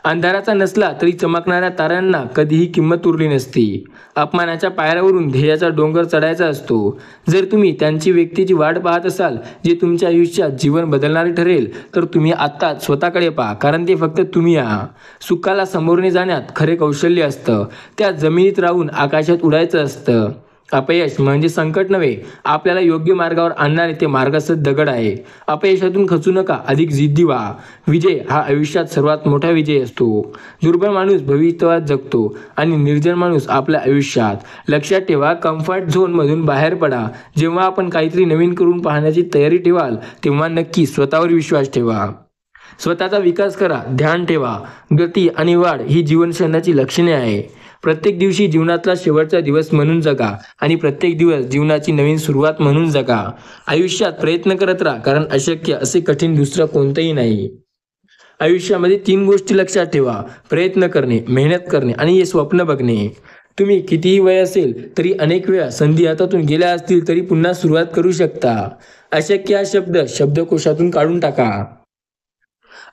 अंधाराचा नसला तरी चमकणाऱ्या ताऱ्यांना कधीही किंमत उरली नसती. अपमानाच्या पायऱ्यावरून ध्येयाचा डोंगर चढायचा असतो. जर तुम्ही त्यांची व्यक्तीची वाट पाहत असाल जे तुमच्या आयुष्यात जीवन बदलणारे ठरेल, तर तुम्ही आत्ता स्वतःकडे पहा, कारण ते फक्त तुम्ही आहात. सुखाला समोरने जाण्यात खरे कौशल्य असतं. त्या जमिनीत राहून आकाशात उडायचं असतं. अपयश म्हणजे संकट नव्हे, आपल्याला योग्य मार्गावर आणणारे ते मार्गस्थ दगड आहे. अपयशातून खचू नका, अधिक जिद्दी व्हा. विजय हा आयुष्यात सर्वात मोठा विजय असतो. दुर्बळ माणूस भविष्यात जगतो आणि निर्जन माणूस आपल्या आयुष्यात. लक्षात ठेवा, कम्फर्ट झोनमधून बाहेर पडा. जेव्हा आपण काहीतरी नवीन करून पाहण्याची तयारी ठेवाल तेव्हा नक्की स्वतःवर विश्वास ठेवा. स्वतःचा विकास करा. ध्यान ठेवा. गती आणि वाढ ही जीवनशैलीची लक्षणे आहे. प्रत्येक दिवशी जीवनातला शेवटचा दिवस म्हणून जगा आणि प्रत्येक दिवस जीवनाची नवीन सुरुवात म्हणून जगा. आयुष्यात प्रयत्न करत राहा, कारण अशक्य असे कठीण दुसरं कोणतंही नाही. आयुष्यामध्ये 3 गोष्टी लक्षात ठेवा: प्रयत्न करणे, मेहनत करणे आणि हे स्वप्न बघणे. तुम्ही कितीही वय असेल तरी अनेक वेळा संधी हातातून गेल्या असतील तरी पुन्हा सुरुवात करू शकता. अशक्य हा शब्द शब्दकोशातून काढून टाका.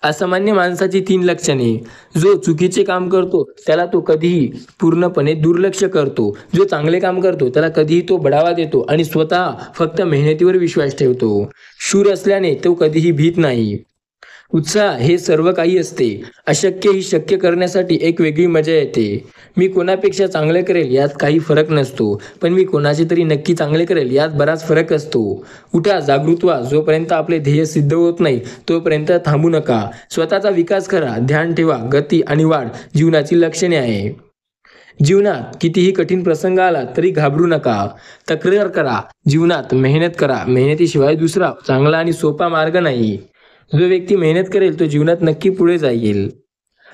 असामान्य माणसाची 3 लक्षणे: जो चुकीचे काम करतो त्याला तो कधीही पूर्णपणे दुर्लक्ष करतो, जो चांगले काम करतो त्याला कधीही तो बढावा देतो आणि स्वतः फक्त मेहनतीवर विश्वास ठेवतो. शूर असल्याने तो कधीही भीत नाही. उत्साह हे सर्व काही असते. अशक्य ही शक्य करण्यासाठी एक वेगळी मजा येते. मी कोणापेक्षा चांगले करेल यात काही फरक नसतो, पण मी कोणाचे तरी नक्की चांगले करेल यात बराच फरक असतो. उठा, जागृत व्हा. जोपर्यंत आपले ध्येय सिद्ध होत नाही तोपर्यंत थांबू नका. स्वतःचा विकास करा. ध्यान ठेवा. गती आणि वाढ जीवनाची लक्षणे आहे. जीवनात कितीही कठीण प्रसंग आला तरी घाबरू नका. तक्रार करा. जीवनात मेहनत करा. मेहनतीशिवाय दुसरा चांगला आणि सोपा मार्ग नाही. जो व्यक्ती मेहनत करेल तो जीवनात नक्की पुढे जाईल.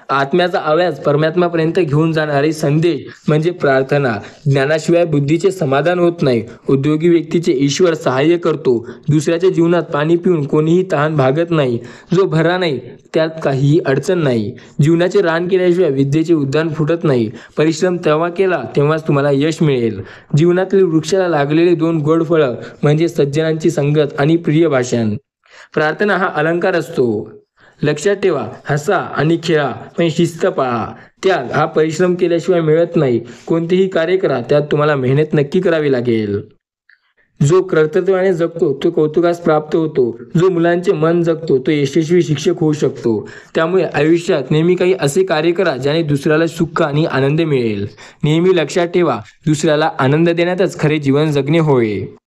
आत्म्याचा आवाज परमात्म्यापर्यंत घेऊन जाणारे संदेश म्हणजे प्रार्थना. ज्ञानाशिवाय बुद्धीचे समाधान होत नाही. उद्योगी व्यक्तीचे ईश्वर सहाय्य करतो. दुसऱ्याच्या जीवनात पाणी पिऊन कोणीही तहान भागत नाही. जो भरा नाही त्यात काहीही अडचण नाही. जीवनाचे रान केल्याशिवाय विद्येचे उद्यान फुटत नाही. परिश्रम तेव्हा केला तेव्हाच तुम्हाला यश मिळेल. जीवनातील वृक्षाला लागलेले दोन गोड फळं म्हणजे सज्जनांची संगत आणि प्रिय भाषण. प्रार्थना हा अलंकार असतो. लक्षात ठेवा, हसा आणि खेळा पण शिस्त पाळा. त्याग हा परिश्रम केल्याशिवाय मिळत नाही. कोणतेही कार्य करा त्यात तुम्हाला मेहनत नक्की करावी लागेल. जो कर्तृत्वाने जगतो तो कौतुकास प्राप्त होतो. जो मुलांचे मन जगतो तो यशस्वी शिक्षक होऊ शकतो. त्यामुळे आयुष्यात नेहमी काही असे कार्य करा ज्याने दुसऱ्याला सुख आणि आनंद मिळेल. नेहमी लक्षात ठेवा, दुसऱ्याला आनंद देण्यातच खरे जीवन जगणे होय.